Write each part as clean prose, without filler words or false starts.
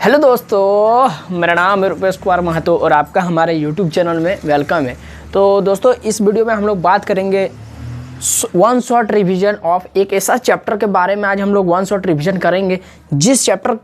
Hello दोस्तों, मेरा नाम है रुपेश कुमार महतो और आपका हमारे यूट्यूब चैनल में वेलकम है। तो दोस्तों, इस वीडियो में हम लोग बात करेंगे वन शॉट रिवीजन ऑफ एक ऐसा चैप्टर के बारे में। आज हम लोग वन शॉट रिवीजन करेंगे जिस चैप्टर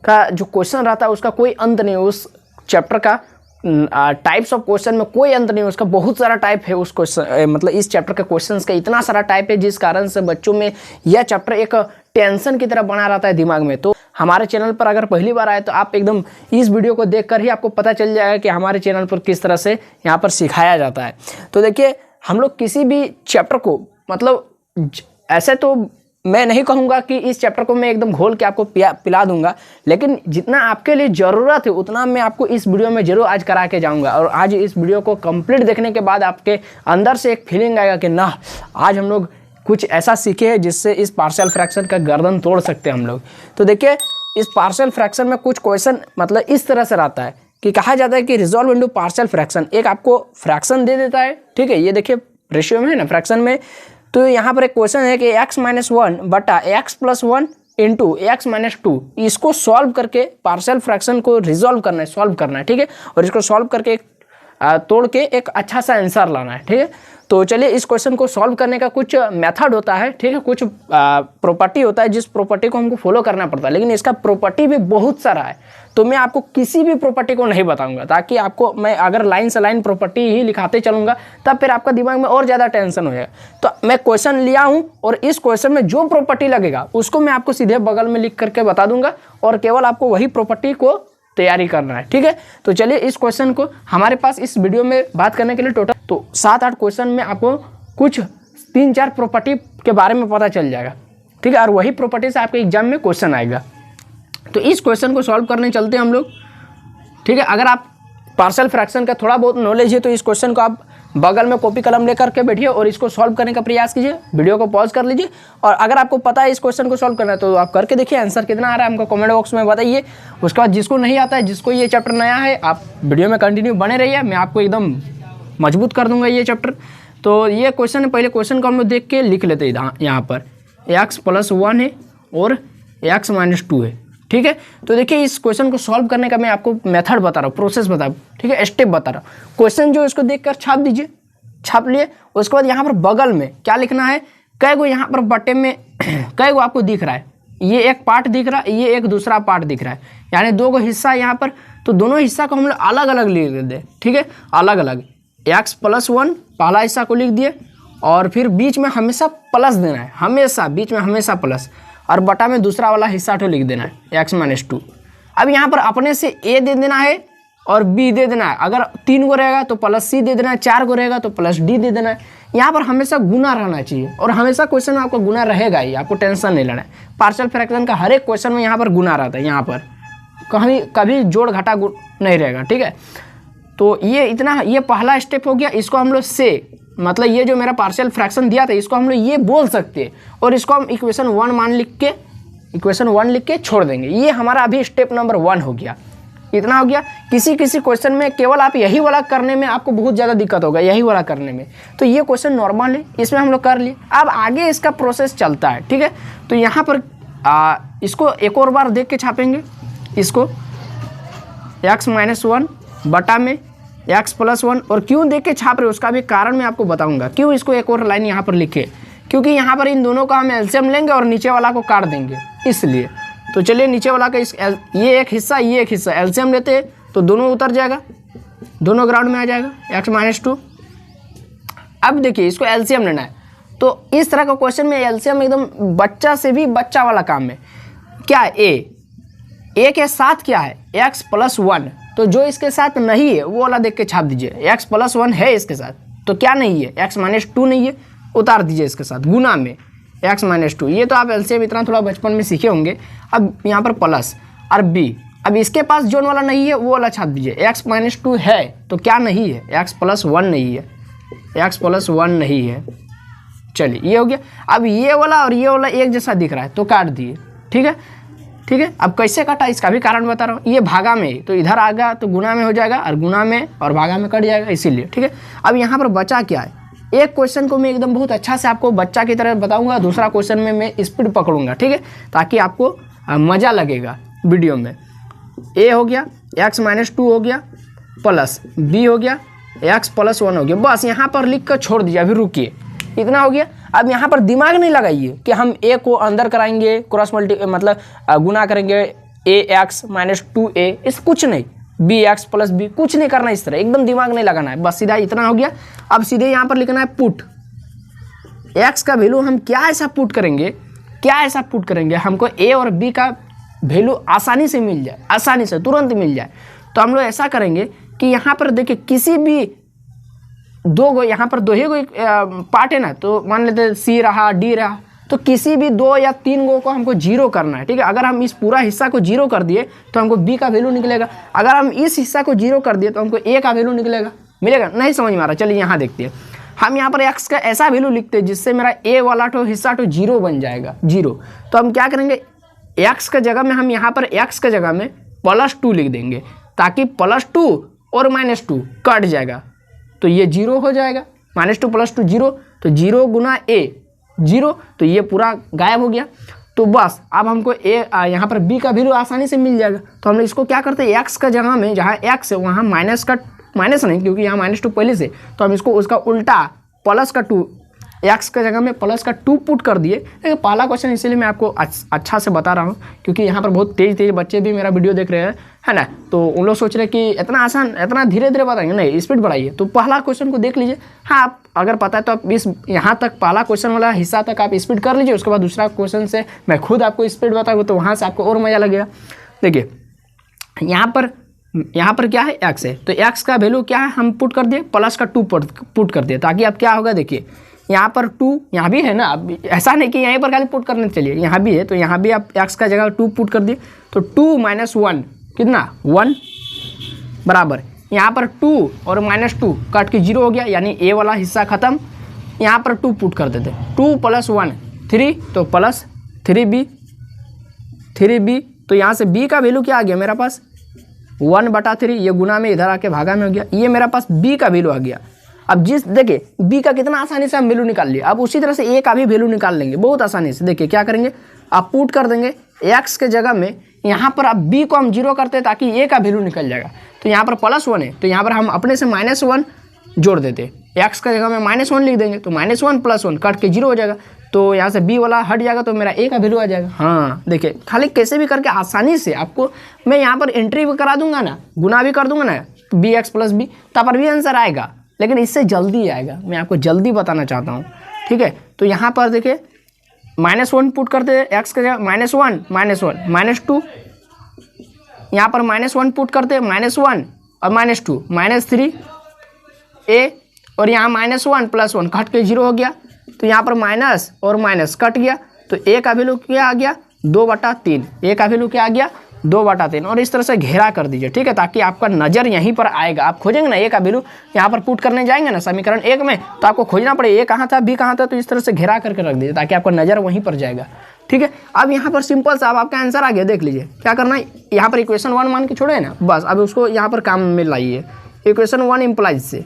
का जो क्वेश्चन रहता है उसका कोई अंत नहीं, उस चैप्टर का टाइप्स ऑफ क्वेश्चन में कोई अंत नहीं, उसका बहुत सारा टाइप है। उस क्वेश्चन मतलब इस चैप्टर के क्वेश्चंस का इतना सारा टाइप है जिस कारण से बच्चों में यह चैप्टर एक टेंशन की तरह बना रहता है दिमाग में। तो हमारे चैनल पर अगर पहली बार आए तो आप एकदम इस वीडियो को देखकर ही आपको पता चल जाएगा कि हमारे चैनल पर किस तरह से यहाँ पर सिखाया जाता है। तो देखिए, हम लोग किसी भी चैप्टर को मतलब ऐसे तो मैं नहीं कहूँगा कि इस चैप्टर को मैं एकदम घोल के आपको पिला दूंगा, लेकिन जितना आपके लिए ज़रूरत है उतना मैं आपको इस वीडियो में ज़रूर आज करा के जाऊंगा। और आज इस वीडियो को कंप्लीट देखने के बाद आपके अंदर से एक फीलिंग आएगा कि ना, आज हम लोग कुछ ऐसा सीखे हैं जिससे इस पार्शियल फ्रैक्शन का गर्दन तोड़ सकते हैं हम लोग। तो देखिए, इस पार्शियल फ्रैक्शन में कुछ क्वेश्चन मतलब इस तरह से रहता है कि कहा जाता है कि रिजॉल्व इनटू पार्शियल फ्रैक्शन। एक आपको फ्रैक्शन दे देता है, ठीक है, ये देखिए रेशियो में है ना फ्रैक्शन में। तो यहाँ पर एक क्वेश्चन है कि x-1 बटा x+1 इंटू x-2, इसको सॉल्व करके पार्शियल फ्रैक्शन को रिजॉल्व करना है, सॉल्व करना है, ठीक है। और इसको सॉल्व करके तोड़ के एक अच्छा सा आंसर लाना है, ठीक है। तो चलिए, इस क्वेश्चन को सॉल्व करने का कुछ मेथड होता है, ठीक है, कुछ प्रॉपर्टी होता है जिस प्रॉपर्टी को हमको फॉलो करना पड़ता है, लेकिन इसका प्रॉपर्टी भी बहुत सारा है। तो मैं आपको किसी भी प्रॉपर्टी को नहीं बताऊंगा, ताकि आपको मैं अगर लाइन से लाइन प्रॉपर्टी ही लिखाते चलूंगा तब फिर आपका दिमाग में और ज़्यादा टेंशन हो जाएगा। तो मैं क्वेश्चन लिया हूँ और इस क्वेश्चन में जो प्रॉपर्टी लगेगा उसको मैं आपको सीधे बगल में लिख करके बता दूंगा और केवल आपको वही प्रॉपर्टी को तैयारी करना है, ठीक है। तो चलिए, इस क्वेश्चन को हमारे पास इस वीडियो में बात करने के लिए टोटल तो 7-8 क्वेश्चन में आपको कुछ 3-4 प्रॉपर्टी के बारे में पता चल जाएगा, ठीक है। और वही प्रॉपर्टी से आपके एग्जाम में क्वेश्चन आएगा। तो इस क्वेश्चन को सॉल्व करने चलते हैं हम लोग, ठीक है। अगर आप पार्शियल फ्रैक्शन का थोड़ा बहुत नॉलेज है तो इस क्वेश्चन को आप बगल में कॉपी कलम लेकर के बैठिए और इसको सॉल्व करने का प्रयास कीजिए। वीडियो को पॉज कर लीजिए और अगर आपको पता है इस क्वेश्चन को सॉल्व करना है तो आप करके देखिए, आंसर कितना आ रहा है हमको कमेंट बॉक्स में बताइए। उसके बाद जिसको नहीं आता है, जिसको ये चैप्टर नया है, आप वीडियो में कंटिन्यू बने रहिए, मैं आपको एकदम मजबूत कर दूंगा ये चैप्टर। तो ये क्वेश्चन है, पहले क्वेश्चन को हम लोग देख के लिख लेते हैं। यहाँ पर x+1 है और x-2 है, ठीक है। तो देखिए, इस क्वेश्चन को सॉल्व करने का मैं आपको मेथड बता रहा हूँ, प्रोसेस बता रहा हूँ, ठीक है, स्टेप बता रहा हूँ। क्वेश्चन जो इसको देखकर छाप दीजिए, छाप लिए। उसके बाद यहाँ पर बगल में क्या लिखना है, कई गो यहाँ पर बटे में कई गो आपको दिख रहा है, ये एक पार्ट दिख रहा है, ये एक दूसरा पार्ट दिख रहा है, यानी 2 गो हिस्सा यहाँ पर। तो दोनों हिस्सा को हम लोग अलग अलग लिख दे, ठीक है, अलग अलग। x+1 पहला हिस्सा को लिख दिए और फिर बीच में हमेशा प्लस देना है, हमेशा बीच में हमेशा प्लस, और बटा में दूसरा वाला हिस्सा तो लिख देना है x-2। अब यहाँ पर अपने से a दे देना है और b दे देना है। अगर 3 गो रहेगा तो प्लस c दे देना है, 4 गो रहेगा तो प्लस d दे देना है। यहाँ पर हमेशा गुना रहना चाहिए और हमेशा क्वेश्चन में आपको गुना रहेगा ही, आपको टेंशन नहीं लेना है। पार्शियल फ्रैक्शन का हर एक क्वेश्चन में यहाँ पर गुना रहता है, यहाँ पर कभी जोड़ घटा नहीं रहेगा, ठीक है। तो ये इतना, ये पहला स्टेप हो गया। इसको हम लोग से मतलब ये जो मेरा पार्शियल फ्रैक्शन दिया था इसको हम लोग ये बोल सकते हैं और इसको हम इक्वेशन 1 लिख के छोड़ देंगे। ये हमारा अभी स्टेप नंबर 1 हो गया। इतना हो गया। किसी क्वेश्चन में केवल आप यही वाला करने में आपको बहुत ज़्यादा दिक्कत होगा, यही वाला करने में। तो ये क्वेश्चन नॉर्मल है, इसमें हम लोग कर लिए। अब आगे इसका प्रोसेस चलता है, ठीक है। तो यहाँ पर इसको एक और बार देख के छापेंगे। इसको x-1 बटा में x+1, और क्यों देख के छाप रहे उसका भी कारण मैं आपको बताऊंगा, क्यों इसको एक और लाइन यहाँ पर लिखे, क्योंकि यहाँ पर इन दोनों का हम एलसीएम लेंगे और नीचे वाला को काट देंगे, इसलिए। तो चलिए, नीचे वाला का ये एक हिस्सा, ये एक हिस्सा एलसीएम लेते हैं तो दोनों उतर जाएगा, दोनों ग्राउंड में आ जाएगा x-2। अब देखिए, इसको एलसीएम लेना है। तो इस तरह का क्वेश्चन में एलसीएम एकदम बच्चा से भी बच्चा वाला काम है। क्या है a के साथ क्या है x+1, तो जो इसके साथ नहीं है वो वाला देख के छाप दीजिए। x+1 है इसके साथ, तो क्या नहीं है, x-2 नहीं है, उतार दीजिए इसके साथ गुना में x-2। ये तो आप एलसीएम इतना थोड़ा बचपन में सीखे होंगे। अब यहाँ पर प्लस और b, अब इसके पास जोन वाला नहीं है वो वाला छाप दीजिए। x-2 है तो क्या नहीं है, x+1 नहीं है, x+1 नहीं है। चलिए, ये हो गया। अब ये वाला और ये वाला एक जैसा दिख रहा है तो काट दिए, ठीक है, ठीक है। अब कैसे काटा इसका भी कारण बता रहा हूँ। ये भागा में, तो इधर आ गया तो गुना में हो जाएगा, और गुना में और भागा में कट जाएगा, इसीलिए, ठीक है। अब यहाँ पर बचा क्या है, एक क्वेश्चन को मैं एकदम बहुत अच्छा से आपको बच्चा की तरह बताऊंगा, दूसरा क्वेश्चन में मैं स्पीड पकड़ूंगा, ठीक है, ताकि आपको मज़ा लगेगा वीडियो में। ए हो गया, एक्स माइनस 2 हो गया, प्लस बी हो गया, एक्स प्लस 1 हो गया। बस यहाँ पर लिख कर छोड़ दीजिए, अभी रुकिए, इतना हो गया। अब यहाँ पर दिमाग नहीं लगाइए कि हम ए को अंदर कराएंगे, क्रॉस मतलब गुना करेंगे ए एक्स माइनस 2a, इस कुछ नहीं, बी एक्स प्लस बी, कुछ नहीं करना इस तरह, एकदम दिमाग नहीं लगाना है, बस सीधा इतना हो गया। अब सीधे यहाँ पर लिखना है पुट, एक्स का वैल्यू हम क्या ऐसा पुट करेंगे, क्या ऐसा पुट करेंगे हमको ए और बी का वैल्यू आसानी से मिल जाए, आसानी से तुरंत मिल जाए। तो हम लोग ऐसा करेंगे कि यहाँ पर देखिए किसी भी दो गो, यहाँ पर दो ही गो पार्ट है ना, तो मान लेते हैं सी रहा डी रहा, तो किसी भी 2 या 3 गो को हमको जीरो करना है, ठीक है। अगर हम इस पूरा हिस्सा को जीरो कर दिए तो हमको बी का वैल्यू निकलेगा, अगर हम इस हिस्सा को जीरो कर दिए तो हमको ए का वैल्यू निकलेगा, मिलेगा। नहीं समझ में आ रहा, चलिए यहाँ देखते हैं। हम यहाँ पर एक्स का ऐसा वैल्यू लिखते हैं जिससे मेरा ए वाला तो हिस्सा तो जीरो बन जाएगा, जीरो। तो हम क्या करेंगे, एक्स का जगह में हम यहाँ पर एक्स का जगह में +2 लिख देंगे, ताकि +2 और -2 कट जाएगा, तो ये जीरो हो जाएगा, -2 + 2 जीरो, तो 0 गुना ए 0, तो ये पूरा गायब हो गया। तो बस अब हमको ए यहाँ पर बी का वैल्यू आसानी से मिल जाएगा। तो हम इसको क्या करते हैं, एक्स का जगह में जहाँ एक्स है वहाँ माइनस नहीं, क्योंकि यहाँ -2 पहले से, तो हम इसको उसका उल्टा +2, एक्स का जगह में +2 पुट कर दिए। लेकिन पहला क्वेश्चन इसलिए मैं आपको अच्छा से बता रहा हूँ क्योंकि यहाँ पर बहुत तेज बच्चे भी मेरा वीडियो देख रहे हैं, है ना, तो उन लोग सोच रहे हैं कि इतना आसान, इतना धीरे धीरे बताएंगे, नहीं, स्पीड बढ़ाइए। तो पहला क्वेश्चन को देख लीजिए, हाँ आप अगर पता है तो आप इस यहाँ तक पहला क्वेश्चन वाला हिस्सा तक आप स्पीड कर लीजिए, उसके बाद दूसरा क्वेश्चन से मैं खुद आपको स्पीड बताऊँगा, तो वहाँ से आपको और मज़ा लगेगा। देखिए यहाँ पर क्या है, एक्स है, तो एक्स का वैल्यू क्या है, हम पुट कर दिए, +2 पुट कर दिए, ताकि अब क्या होगा, देखिए यहाँ पर 2 यहाँ भी है ना, अब ऐसा नहीं कि यहीं पर खाली पुट करने चलिए, यहाँ भी है, तो यहाँ भी आप एक्स का जगह 2 पुट कर दिए, तो 2 - 1 कितना, 1 बराबर, यहाँ पर 2 और -2 कट के 0 हो गया, यानी ए वाला हिस्सा खत्म। यहाँ पर 2 पुट कर देते, 2 + 1 3, तो +3b, तो यहाँ से b का वैल्यू क्या आ गया मेरा पास, 1/3, ये गुना में इधर आके भागा में हो गया, ये मेरा पास b का वैल्यू आ गया। अब देखिए b का कितना आसानी से हम वैल्यू निकाल लिए, अब उसी तरह से a का भी वैल्यू निकाल लेंगे बहुत आसानी से। देखिए क्या करेंगे, आप पुट कर देंगे x के जगह में, यहाँ पर अब b को हम 0 करते हैं ताकि a का वैल्यू निकल जाएगा। तो यहाँ पर +1 है, तो यहाँ पर हम अपने से -1 जोड़ देते, x का जगह में -1 लिख देंगे, तो -1 + 1 कट के 0 हो जाएगा, तो यहाँ से b वाला हट जाएगा, तो मेरा a का वैल्यू आ जाएगा। हाँ देखिए, खाली कैसे भी करके आसानी से आपको मैं यहाँ पर एंट्री भी करा दूंगा ना, गुना भी कर दूंगा ना, bx + b, तब पर भी आंसर आएगा, लेकिन इससे जल्दी आएगा, मैं आपको जल्दी बताना चाहता हूँ, ठीक है। तो यहाँ पर देखिए -1 पुट करते हैं, एक्स के जगह -1 -2, यहाँ पर -1 पुट करते हैं, -1 और -2 -3a, और यहाँ -1 + 1 कट के 0 हो गया, तो यहाँ पर माइनस और माइनस कट गया, तो a का वैल्यू क्या आ गया, 2/3, a का वैल्यू क्या आ गया, 2/3, और इस तरह से घेरा कर दीजिए, ठीक है, ताकि आपका नज़र यहीं पर आएगा। आप खोजेंगे ना a का वैल्यू, यहाँ पर पुट करने जाएंगे ना समीकरण 1 में, तो आपको खोजना पड़ेगा a कहाँ था, b कहाँ था, तो इस तरह से घेरा करके रख दीजिए ताकि आपका नज़र वहीं पर जाएगा, ठीक है। अब यहाँ पर सिंपल सा अब आपका आंसर आ गया, देख लीजिए क्या करना है, यहाँ पर इक्वेशन 1 मान के छोड़े ना, बस अब उसको यहाँ पर काम में लाइए, इक्वेशन 1 इम्प्लाइज से,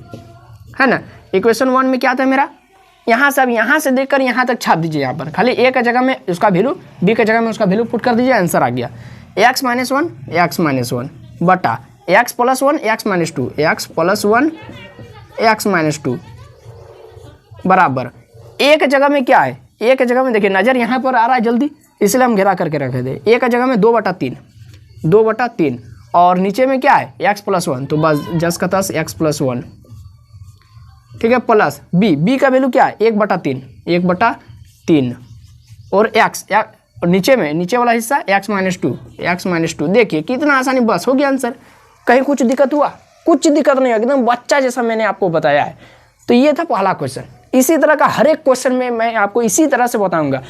है ना। इक्वेशन 1 में क्या था मेरा, यहाँ से अब यहाँ से देखकर यहाँ तक छाप दीजिए, यहाँ पर खाली a का जगह में उसका वैल्यू, b का जगह में उसका वैल्यू पुट कर दीजिए, आंसर आ गया x - 1 बटा x + 1 x - 2 x + 1 x - 2 बराबर a के जगह में क्या है, a के जगह में देखिए नज़र यहाँ पर आ रहा है जल्दी, इसलिए हम घेरा करके रखे थे। a का जगह में 2/3 और नीचे में क्या है, x + 1, तो बस जस का तस x + 1, ठीक है, प्लस b का वैल्यू क्या है, 1/3 और x नीचे वाला हिस्सा x - 2 देखिए कितना आसानी, बस हो गया आंसर। कहीं कुछ दिक्कत हुआ, कुछ दिक्कत नहीं, एकदम बच्चा जैसा मैंने आपको बताया है। तो ये था पहला क्वेश्चन। इसी तरह का हर एक क्वेश्चन में मैं आपको इसी तरह से बताऊंगा,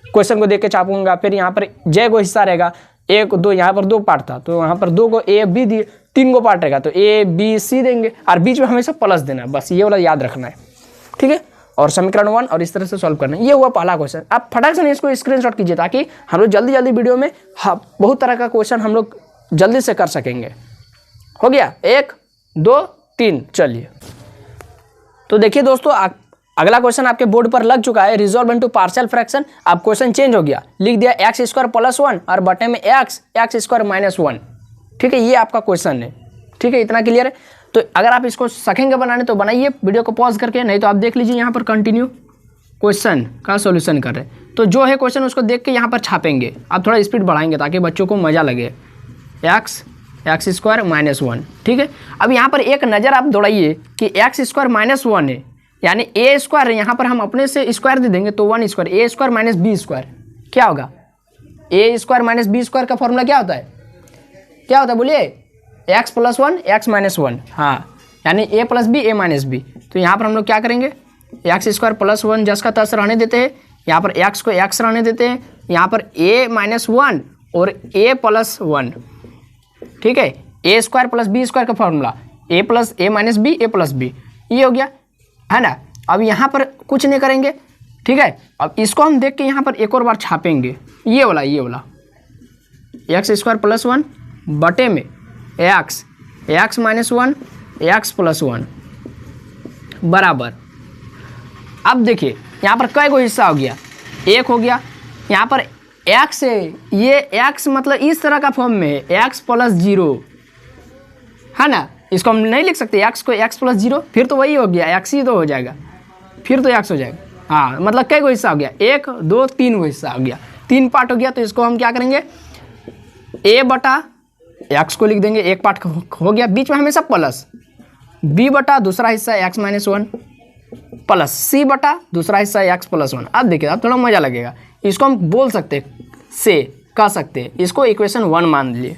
क्वेश्चन को देख के छापूंगा, फिर यहाँ पर जय को हिस्सा रहेगा, 1 2, यहाँ पर 2 पार्ट था, तो यहाँ पर 2 को a b दिए, 3 को पार्ट रहेगा, तो a b c देंगे, और बीच में हमेशा प्लस देना है, बस ये वाला याद रखना है, ठीक है। और समीकरण 1 और इस तरह से सॉल्व करना है। ये हुआ पहला क्वेश्चन। आप फटाक से इसको स्क्रीनशॉट कीजिए ताकि हम लोग जल्दी वीडियो में बहुत तरह का क्वेश्चन हम लोग जल्दी से कर सकेंगे। हो गया, 1 2 3, चलिए। तो देखिए दोस्तों, अगला क्वेश्चन आपके बोर्ड पर लग चुका है, रिजॉल्व इनटू पार्शियल फ्रैक्शन। अब क्वेश्चन चेंज हो गया, लिख दिया x² + 1 और बटे में x² - 1, ठीक है, ये आपका क्वेश्चन है। ठीक है, इतना क्लियर है। तो अगर आप इसको सकेंगे बनाने तो बनाइए, वीडियो को पॉज करके, नहीं तो आप देख लीजिए यहाँ पर कंटिन्यू क्वेश्चन का सॉल्यूशन कर रहे हैं। तो जो है क्वेश्चन उसको देख के यहाँ पर छापेंगे। आप थोड़ा स्पीड बढ़ाएंगे ताकि बच्चों को मज़ा लगे। X square minus 1। ठीक है, अब यहाँ पर एक नज़र आप दौड़ाइए कि एक्स स्क्वायर माइनस 1 है, यानी ए स्क्वायर है, यहाँ पर हम अपने से स्क्वायर दे देंगे तो 1 स्क्वायर, ए स्क्वायर माइनस बी स्क्वायर क्या होगा? ए स्क्वायर माइनस बी स्क्वायर का फॉर्मूला क्या होता है? क्या होता है बोलिए? X plus 1 x minus 1। हाँ, यानी ए प्लस बी ए माइनस बी। तो यहाँ पर हम लोग क्या करेंगे? एक्स स्क्वायर प्लस 1 जस का तस रहने देते हैं, यहाँ पर एक्स को एक्स रहने देते हैं, यहाँ पर ए माइनस 1 और ए प्लस 1। ठीक है, A square plus B square का फॉर्मूला ए प्लस ए माइनस बी ए प्लस बी, ये हो गया है ना। अब यहाँ पर कुछ नहीं करेंगे। ठीक है, अब इसको हम देख के यहाँ पर एक और बार छापेंगे, ये वाला एक्स स्क्वायर प्लस 1 बटे में एक्स माइनस 1 एक्स प्लस 1 बराबर। अब देखिए यहाँ पर कई गो हिस्सा हो गया? एक हो गया। यहाँ पर एक्स है, ये एक्स मतलब इस तरह का फॉर्म में है, एक्स प्लस 0 है ना। इसको हम नहीं लिख सकते एक्स को एक्स प्लस 0, फिर तो वही हो गया, एक्स ही तो हो जाएगा, फिर तो एक्स हो जाएगा। हाँ, मतलब कई गो हिस्सा हो गया? 1 2 3 गो हिस्सा हो गया, 3 पार्ट हो गया। तो इसको हम क्या करेंगे? ए बटा एक्स को लिख देंगे, एक पार्ट हो गया, बीच में हमेशा प्लस, बी बटा दूसरा हिस्सा एक्स माइनस 1 प्लस सी बटा दूसरा हिस्सा एक्स प्लस 1। अब देखिए, अब थोड़ा मज़ा लगेगा। इसको हम बोल सकते से कह सकते हैं, इसको इक्वेशन 1 मान लिए।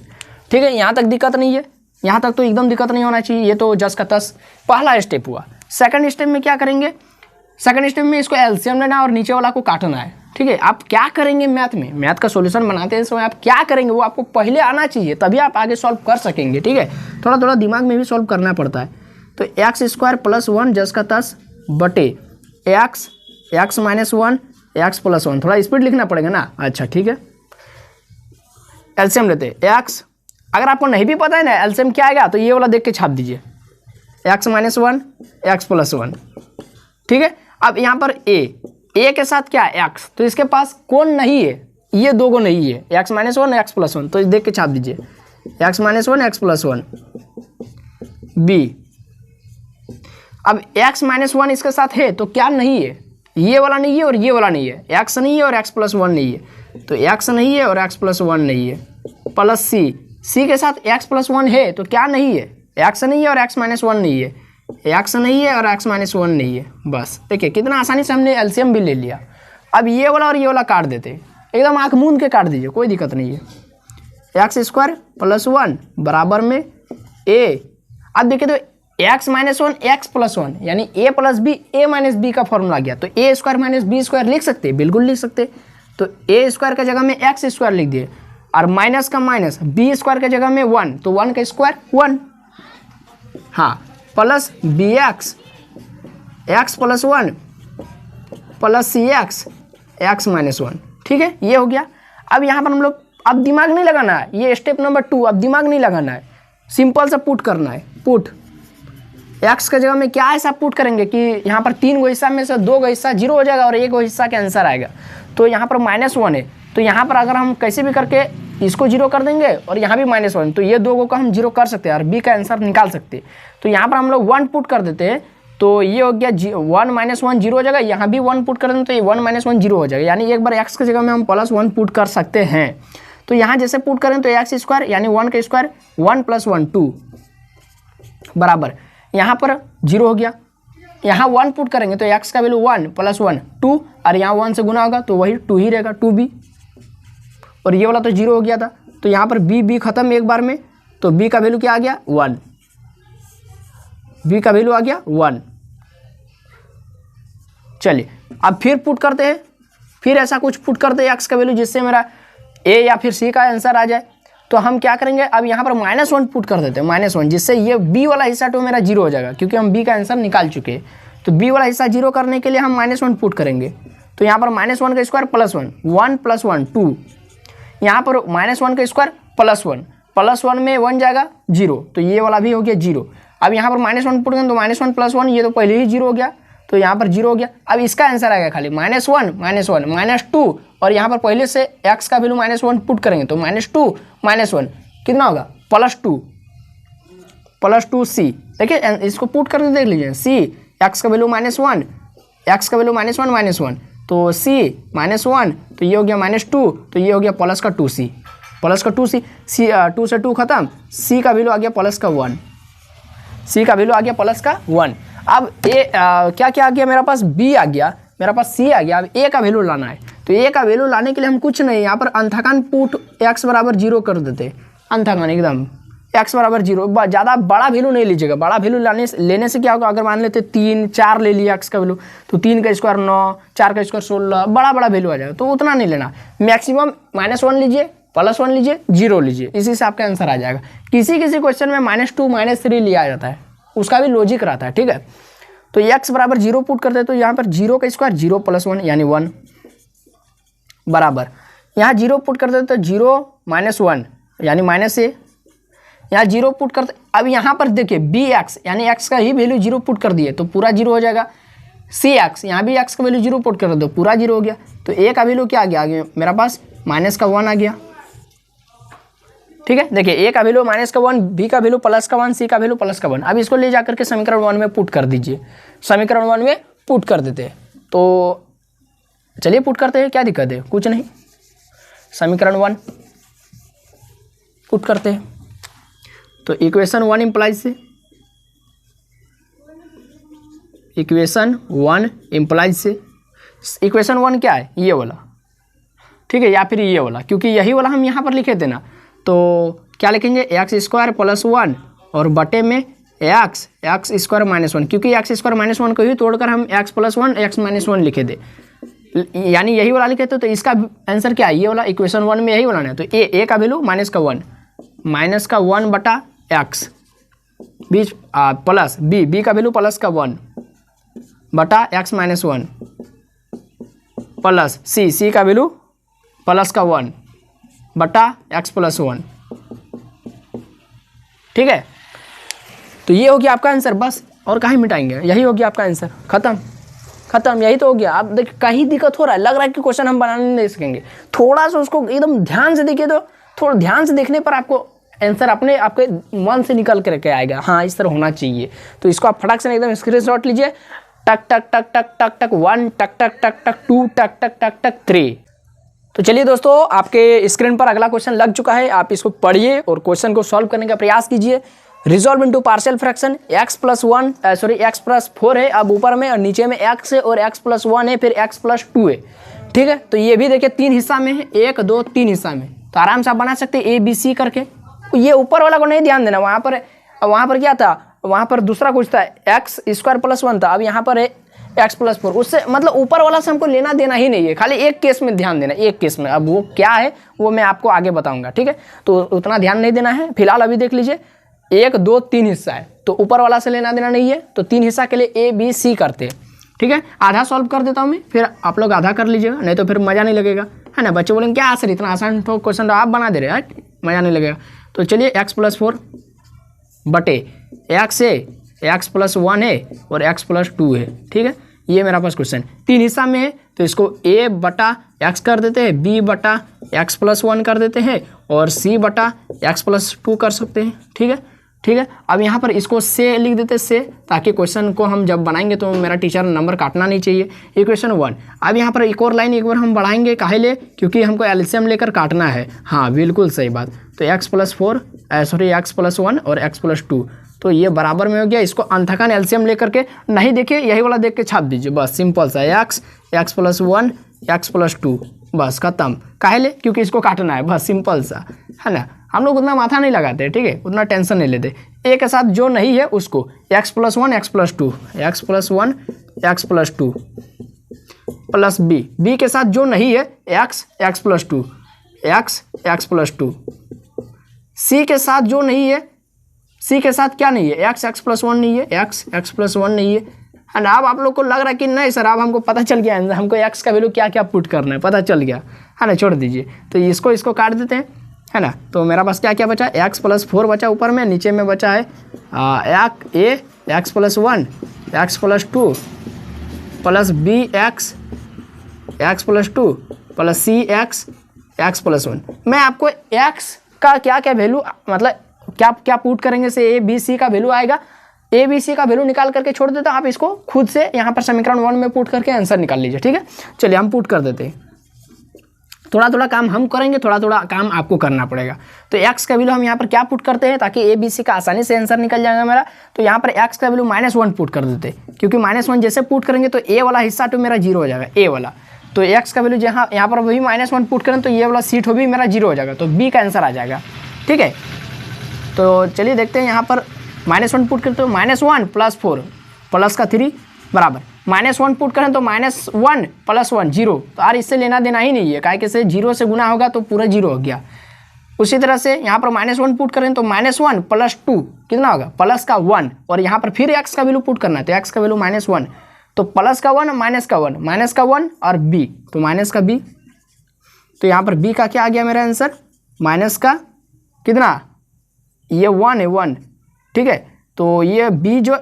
ठीक है, यहाँ तक दिक्कत नहीं है, यहाँ तक तो एकदम दिक्कत नहीं होना चाहिए। ये तो जस का तस पहला स्टेप हुआ। सेकंड स्टेप में क्या करेंगे? सेकंड स्टेप में इसको एलसीएम लेना और नीचे वाला को काटना है। ठीक है, आप क्या करेंगे मैथ में? मैथ का सॉल्यूशन बनाते हैं समय आप क्या करेंगे वो आपको पहले आना चाहिए, तभी आप आगे सॉल्व कर सकेंगे। ठीक है, थोड़ा थोड़ा दिमाग में भी सॉल्व करना पड़ता है। तो एक्स स्क्वायर प्लस 1 जस का तस बटे एक्स माइनस 1 एक्स प्लस 1। थोड़ा स्पीड लिखना पड़ेगा ना। अच्छा ठीक है, एलसीएम लेते हैं। एक्स, अगर आपको नहीं भी पता है ना एलसीएम क्या आएगा तो ये वाला देख के छाप दीजिए, एक्स माइनस 1 एक्स प्लस 1। ठीक है, अब यहाँ पर ए के साथ क्या है? एक्स, तो इसके पास कौन नहीं है? ये दो को नहीं है, एक्स माइनस 1 एक्स प्लस 1। तो देख के छाप दीजिए, x minus 1 x plus 1 b. अब एक्स माइनस 1 इसके साथ है तो क्या नहीं है? ये वाला नहीं है और ये वाला नहीं है, एक्स नहीं है और एक्स प्लस 1 नहीं है। तो एक्स नहीं है और एक्स प्लस 1 नहीं है, प्लस सी के साथ एक्स प्लस 1 है तो क्या नहीं है? एक्स नहीं है और एक्स माइनस 1 नहीं है, एक्स नहीं है और एक्स माइनस 1 नहीं है। बस देखिए कितना आसानी से हमने एलसीएम भी ले लिया। अब ये वाला और ये वाला काट देते, एकदम आँख मूंद के काट दीजिए, कोई दिक्कत नहीं है। एक्स स्क्वायर प्लस 1 बराबर में ए। अब देखिए तो एक्स माइनस 1 एक्स प्लस 1 यानी ए प्लस बी ए माइनस बी का फॉर्मूला आ गया। तो ए स्क्वायर माइनस बी स्क्वायर लिख सकते हैं, बिल्कुल लिख सकते। तो ए स्क्वायर की जगह में एक्स स्क्वायर लिख दिए और माइनस का माइनस, बी स्क्वायर की जगह में 1 तो 1 का स्क्वायर 1, हाँ, plus B X plus 1 plus C X minus 1। ठीक है, ये हो गया। अब यहाँ पर हम लोग अब दिमाग नहीं लगाना है, ये स्टेप नंबर 2। अब दिमाग नहीं लगाना है, सिंपल सा पुट करना है। पुट एक्स के जगह में क्या ऐसा पुट करेंगे कि यहाँ पर 3 गो हिस्सा में से 2 गो हिस्सा 0 हो जाएगा और 1 गो हिस्सा के आंसर आएगा। तो यहाँ पर -1 है, तो यहाँ पर अगर हम कैसे भी करके इसको 0 कर देंगे और यहाँ भी -1, तो ये 2 गो का हम 0 कर सकते हैं और बी का आंसर निकाल सकते हैं। तो यहाँ पर हम लोग 1 पुट कर देते हैं, तो ये हो गया 1 - 1 0 हो जाएगा। यहाँ भी 1 पुट कर देंगे तो ये 1 - 1 0 हो जाएगा, यानी एक बार एक्स की जगह में हम +1 पुट कर सकते हैं। तो यहाँ जैसे पुट करें तो एक्स स्क्वायर यानी 1 का स्क्वायर 1 + 1 2 बराबर, यहाँ पर 0 हो गया। यहाँ 1 पुट करेंगे तो एक्स का वैल्यू 1 + 1 2 और यहाँ 1 से गुना होगा तो वही 2 ही रहेगा, 2b। और ये वाला तो 0 हो गया था, तो यहाँ पर b खत्म एक बार में, तो b का वैल्यू क्या आ गया 1, b का वैल्यू आ गया 1। चलिए अब फिर पुट करते हैं, फिर ऐसा कुछ पुट करते हैं एक्स का वैल्यू जिससे मेरा ए या फिर सी का आंसर आ जाए। तो हम क्या करेंगे, अब यहाँ पर -1 पुट कर देते हैं, -1, जिससे ये बी वाला हिस्सा तो मेरा 0 हो जाएगा क्योंकि हम बी का आंसर निकाल चुके हैं। तो बी वाला हिस्सा 0 करने के लिए हम -1 पुट करेंगे। तो यहाँ पर -1 का स्क्वायर +1 1 + 1 2, यहाँ पर -1 का स्क्वायर +1 +1 में 1 जाएगा 0, तो ये वाला भी हो गया 0। अब यहाँ पर -1 पुट करें तो -1 + 1 ये तो पहले ही 0 हो गया, तो यहाँ पर 0 हो गया। अब इसका आंसर आएगा खाली -1 -1 -2, और यहाँ पर पहले से x का वैल्यू -1 पुट करेंगे तो -2 -1, कितना होगा +2 c। देखिए इसको पुट करके देख लीजिए, c x का वैल्यू -1, x का वैल्यू -1 तो c -1 तो ये हो गया -2, तो ये हो गया प्लस का 2c, प्लस का 2c, 2 से 2 खत्म, c का वैल्यू आ गया प्लस का 1, c का वैल्यू आ गया प्लस का 1। अब क्या क्या आ गया मेरे पास, b आ गया, मेरे पास c आ गया। अब a का वैल्यू लाना है, तो a का वैल्यू लाने के लिए हम कुछ नहीं, यहाँ पर अंतकान पुट x बराबर 0 कर देते, अंतकान एकदम x बराबर 0, ज़्यादा बड़ा वैल्यू नहीं लीजिएगा। बड़ा वैल्यू लेने से क्या होगा, अगर मान लेते 3 4 ले लिया x का वैल्यू, तो 3 का स्क्वायर 9, 4 का स्क्वायर 16, बड़ा वैल्यू आ जाएगा, तो उतना नहीं लेना। मैक्सिमम -1 लीजिए, +1 लीजिए, 0 लीजिए, इसी से आपका आंसर आ जाएगा। किसी किसी क्वेश्चन में -2 -3 लिया जाता है, उसका भी लॉजिक रहता है, ठीक है। तो x बराबर 0 पुट करते हैं, तो यहाँ पर 0 का स्क्वायर 0 + 1 यानी 1 बराबर, यहाँ 0 पुट करते हैं तो 0 - 1 यानी -a, यहाँ 0 पुट करते। अब यहाँ पर देखिए bx यानी x का ही वैल्यू 0 पुट कर दिए तो पूरा 0 हो जाएगा। cx यहाँ भी x का वैल्यू 0 पुट कर दो, पूरा 0 हो गया। तो a का वैल्यू क्या आ गया, मेरा पास -1 आ गया, ठीक है। देखिए a का वैल्यू -1, b का वैल्यू +1, c का वैल्यू +1। अब इसको ले जाकर के समीकरण 1 में पुट कर दीजिए, समीकरण 1 में पुट कर देते हैं। तो चलिए पुट करते हैं, क्या दिक्कत है, कुछ नहीं। समीकरण 1 पुट करते हैं, तो इक्वेशन 1 इम्प्लाइज से, इक्वेशन 1 इम्प्लाइज से, इक्वेशन 1 क्या है, ये वाला, ठीक है, या फिर ये वाला, क्योंकि यही वाला हम यहाँ पर लिखे थे ना। तो क्या लिखेंगे, x² + 1 और बटे में x (2 - 1), क्योंकि x² - 1 को ही तोड़कर हम x + 1 x - 1 लिखे थे, यानी यही वाला लिखे थे। तो इसका आंसर क्या है, ये वाला इक्वेशन 1 में यही वाला है। तो a का वैल्यू -1 बटा x बीच प्लस b का वैल्यू +1 बटा x - 1 प्लस c का वैल्यू +1 बटा x + 1, ठीक है। तो ये हो गया आपका आंसर, बस और कहीं मिटाएंगे, यही हो गया आपका आंसर, खत्म, यही तो हो गया। अब देखिए कहीं दिक्कत हो रहा है, लग रहा है कि क्वेश्चन हम बनाने नहीं सकेंगे, थोड़ा सा उसको एकदम ध्यान से देखिए, तो थोड़ा ध्यान से देखने पर आपको आंसर आपके मन से निकल करके आएगा, हाँ इस तरह होना चाहिए। तो इसको आप फटाक से एकदम स्क्रीनशॉट लीजिए, टक टक टक टक टक टक 1, टक टक टक टक 2, टक टक टक टक 3। तो चलिए दोस्तों, आपके स्क्रीन पर अगला क्वेश्चन लग चुका है, आप इसको पढ़िए और क्वेश्चन को सॉल्व करने का प्रयास कीजिए। Resolve into partial fraction, x + 4 है अब ऊपर में, और नीचे में x है और x + 1 है, फिर x + 2 है, ठीक है। तो ये भी देखिए 3 हिस्सा में है, 1 2 3 हिस्सा में, तो आराम से आप बना सकते हैं a b c करके। ये ऊपर वाला को नहीं ध्यान देना, वहाँ पर क्या था, वहाँ पर दूसरा कुछ था, x² + 1 था, अब यहाँ पर है x + 4, उससे मतलब ऊपर वाला से हमको लेना देना ही नहीं है, खाली एक केस में ध्यान देना, एक केस में। अब वो क्या है वो मैं आपको आगे बताऊंगा, ठीक है। तो उतना ध्यान नहीं देना है फिलहाल, अभी देख लीजिए 1 2 3 हिस्सा है, तो ऊपर वाला से लेना देना नहीं है, तो 3 हिस्सा के लिए a b c करते हैं, ठीक है। आधा सॉल्व कर देता हूँ मैं, फिर आप लोग आधा कर लीजिएगा, नहीं तो फिर मज़ा नहीं लगेगा, है ना। बच्चे बोलेंगे क्या सर इतना आसान तो क्वेश्चन आप बना दे रहे हैं, मज़ा नहीं लगेगा। तो चलिए x + 4 बटे x है, x + 1 है और x + 2 है, ठीक है। ये मेरा पास क्वेश्चन 3 हिस्सा में है, तो इसको a बटा x कर देते हैं, b बटा x + 1 कर देते हैं और c बटा x + 2 कर सकते हैं, ठीक है। अब यहाँ पर इसको से लिख देते हैं, से, ताकि क्वेश्चन को हम जब बनाएंगे तो मेरा टीचर नंबर काटना नहीं चाहिए। इक्वेशन 1। अब यहाँ पर एक और लाइन एक बार हम बढ़ाएंगे, काहे ले, क्योंकि हमको एलसीएम लेकर काटना है, हाँ बिल्कुल सही बात। तो x + 1 और x + 2, तो ये बराबर में हो गया। इसको अंतकान एलसीएम लेकर के नहीं, देखिए यही वाला देख के छाप दीजिए, बस सिंपल सा x + 1 x + 2, बस खत्म। काहे ले, क्योंकि इसको काटना है, बस सिंपल सा, है ना। हम लोग उतना माथा नहीं लगाते, ठीक है, उतना टेंशन नहीं लेते। ए के साथ जो नहीं है उसको x + 1 x + 2, x + 1 x + 2 plus b के साथ जो नहीं है x + 2 x + 2, c के साथ जो नहीं है, c के साथ क्या नहीं है, x + 1 नहीं है, x + 1 नहीं है ना। अब आप लोग को लग रहा है कि नहीं सर अब हमको पता चल गया, हमको x का वैल्यू क्या क्या पुट करना है पता चल गया, है ना, छोड़ दीजिए। तो इसको काट देते हैं, है ना। तो मेरा पास क्या क्या बचा, x + 4 बचा ऊपर में, नीचे में बचा है x + 1 x + 2 plus b x + 2 plus c x + 1। मैं आपको x का क्या क्या वैल्यू, मतलब क्या क्या पुट करेंगे से ए बी सी का वैल्यू आएगा। ए बी सी का वैल्यू निकाल करके छोड़ देते, आप इसको खुद से यहाँ पर समीकरण 1 में पुट करके आंसर निकाल लीजिए। ठीक है, चलिए हम पुट कर देते हैं। थोड़ा थोड़ा काम हम करेंगे, थोड़ा थोड़ा काम आपको करना पड़ेगा। तो x का वैल्यू हम यहाँ पर क्या पुट करते हैं ताकि ए बी सी का आसानी से आंसर निकल जाएगा मेरा। तो यहाँ पर x का वैल्यू -1 पुट कर देते, क्योंकि -1 जैसे पुट करेंगे तो ए वाला हिस्सा तो मेरा 0 हो जाएगा, ए वाला। तो x का वैल्यू जहाँ यहाँ पर वही -1 पुट करें तो ये वाला सीट हो भी मेरा 0 हो जाएगा, तो b का आंसर आ जाएगा। ठीक है, तो चलिए देखते हैं यहाँ पर -1 पुट करें तो -1 + 4 प्लस का 3 बराबर -1 पुट करें तो -1 + 1 0। तो यार इससे लेना देना ही नहीं है, काहे कि से 0 से गुना होगा तो पूरा 0 हो गया। उसी तरह से यहाँ पर -1 पुट करें तो -1 + 2 कितना होगा, प्लस का 1। और यहाँ पर फिर x का वैल्यू पुट करना है, तो x का वैल्यू -1 तो प्लस का 1 माइनस का 1 माइनस का 1 और b तो माइनस का b। तो यहाँ पर b का क्या आ गया मेरा आंसर, माइनस का कितना, ये 1 है 1। ठीक है, तो ये b जो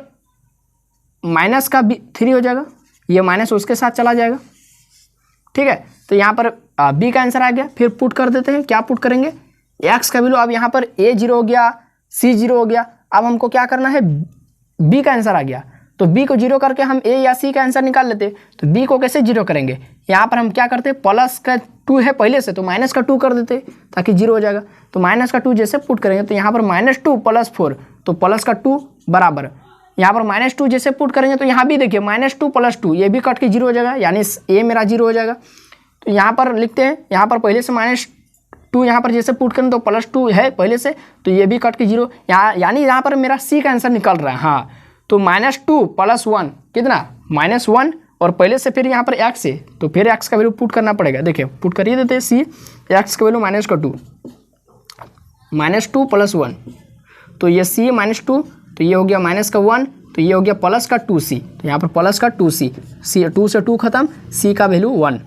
माइनस का 3 हो जाएगा, ये माइनस उसके साथ चला जाएगा। ठीक है, तो यहाँ पर b का आंसर आ गया। फिर पुट कर देते हैं, क्या पुट करेंगे, x का वैल्यू अब यहाँ पर a 0 हो गया, c 0 हो गया। अब हमको क्या करना है, b का आंसर आ गया, तो b को 0 करके हम a या c का आंसर निकाल लेते। तो b को कैसे 0 करेंगे, यहाँ पर हम क्या करते हैं, प्लस का 2 है पहले से तो माइनस का 2 कर देते ताकि 0 हो जाएगा। तो माइनस का 2 जैसे पुट करेंगे तो यहाँ पर -2 + 4 तो प्लस का 2 बराबर, यहाँ पर -2 जैसे पुट करेंगे तो यहाँ भी देखिए -2 + 2 ये भी कट के 0 हो जाएगा, यानी a मेरा 0 हो जाएगा। तो यहाँ पर लिखते हैं, यहाँ पर पहले से -2 यहाँ पर जैसे पुट करें तो +2 है पहले से, तो ये भी कट के 0, यानी यहाँ पर मेरा c का आंसर निकल रहा है। हाँ, तो -2 + 1 कितना, -1 और पहले से फिर यहाँ पर x है तो फिर x का वैल्यू पुट करना पड़ेगा। देखिए पुट करिए देते हैं, c x का वैल्यू -2 -2 + 1 तो ये c -2 तो ये हो गया -1 तो ये हो गया प्लस का 2c, तो यहाँ पर प्लस का 2c, 2 से 2 खत्म, c का वैल्यू 1।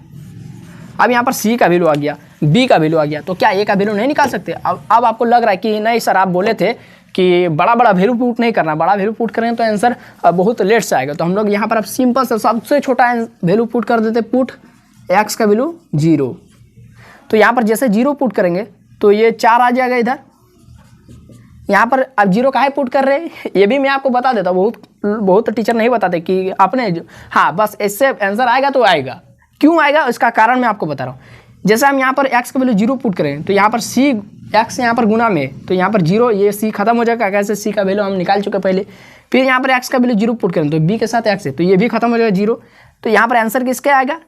अब यहाँ पर c का वैल्यू आ गया, b का वैल्यू आ गया, तो क्या a का वैल्यू नहीं निकाल सकते। अब आपको लग रहा है कि नहीं सर, आप बोले थे कि बड़ा बड़ा वैल्यू पुट नहीं करना, बड़ा वैल्यू पुट करें तो आंसर बहुत लेट से आएगा। तो हम लोग यहाँ पर अब सिंपल से सबसे छोटा वैल्यू पुट कर देते, पुट x का वैल्यू 0। तो यहाँ पर जैसे 0 पुट करेंगे तो ये 4 आ जाएगा इधर। यहाँ पर अब 0 काहे पुट कर रहे हैं ये भी मैं आपको बता देता हूँ, बहुत टीचर नहीं बताते कि आपने हाँ बस इससे आंसर आएगा तो आएगा, क्यों आएगा इसका कारण मैं आपको बता रहा हूँ। जैसे हम यहाँ पर x का वैल्यू 0 पुट करें तो यहाँ पर c x यहाँ पर गुना में, तो यहाँ पर 0 ये c खत्म हो जाएगा, कैसे c का वैल्यू हम निकाल चुके पहले। फिर यहाँ पर x का वैल्यू 0 पुट करें तो b के साथ x है तो ये भी खत्म हो जाएगा 0। तो यहाँ पर आंसर किसका आएगा,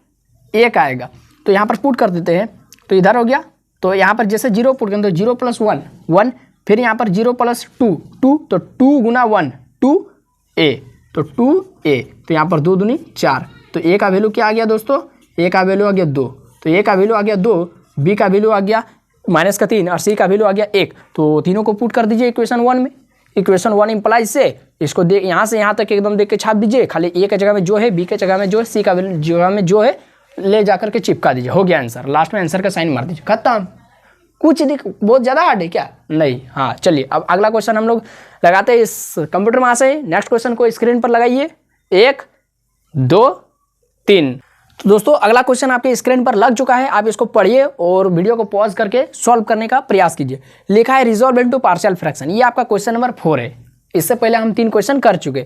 a का आएगा। तो यहाँ पर पुट कर देते हैं, तो इधर हो गया। तो यहाँ पर जैसे 0 पुट करें तो 0 + 1 1, फिर यहाँ पर 0 + 2 2 तो 2 गुना 1 2a तो 2a, तो यहाँ पर 2 दूनी 4। तो a का वैल्यू क्या आ गया दोस्तों, a का वैल्यू आ गया 2, तो a का वैल्यू आ गया 2, b का वैल्यू आ गया -3 और c का वैल्यू आ गया 1। तो तीनों को पुट कर दीजिए इक्वेशन 1 में। इक्वेशन 1 इंप्लाइज से इसको देख यहाँ से यहाँ तक एकदम देख के छाप दीजिए, खाली a के जगह में जो है, b के जगह में जो है, c का जगह में जो है ले जाकर के चिपका दीजिए, हो गया आंसर। लास्ट में आंसर का साइन मार दीजिए, खत्म। कुछ बहुत ज़्यादा हार्ड है क्या, नहीं। हाँ चलिए अब अगला क्वेश्चन हम लोग लगाते हैं इस कंप्यूटर में से। नेक्स्ट क्वेश्चन को स्क्रीन पर लगाइए, 1 2 3। तो दोस्तों अगला क्वेश्चन आपके स्क्रीन पर लग चुका है, आप इसको पढ़िए और वीडियो को पॉज करके सॉल्व करने का प्रयास कीजिए। लिखा है रिजॉल्व इनटू पार्शियल फ्रैक्शन, ये आपका क्वेश्चन नंबर 4 है। इससे पहले हम 3 क्वेश्चन कर चुके।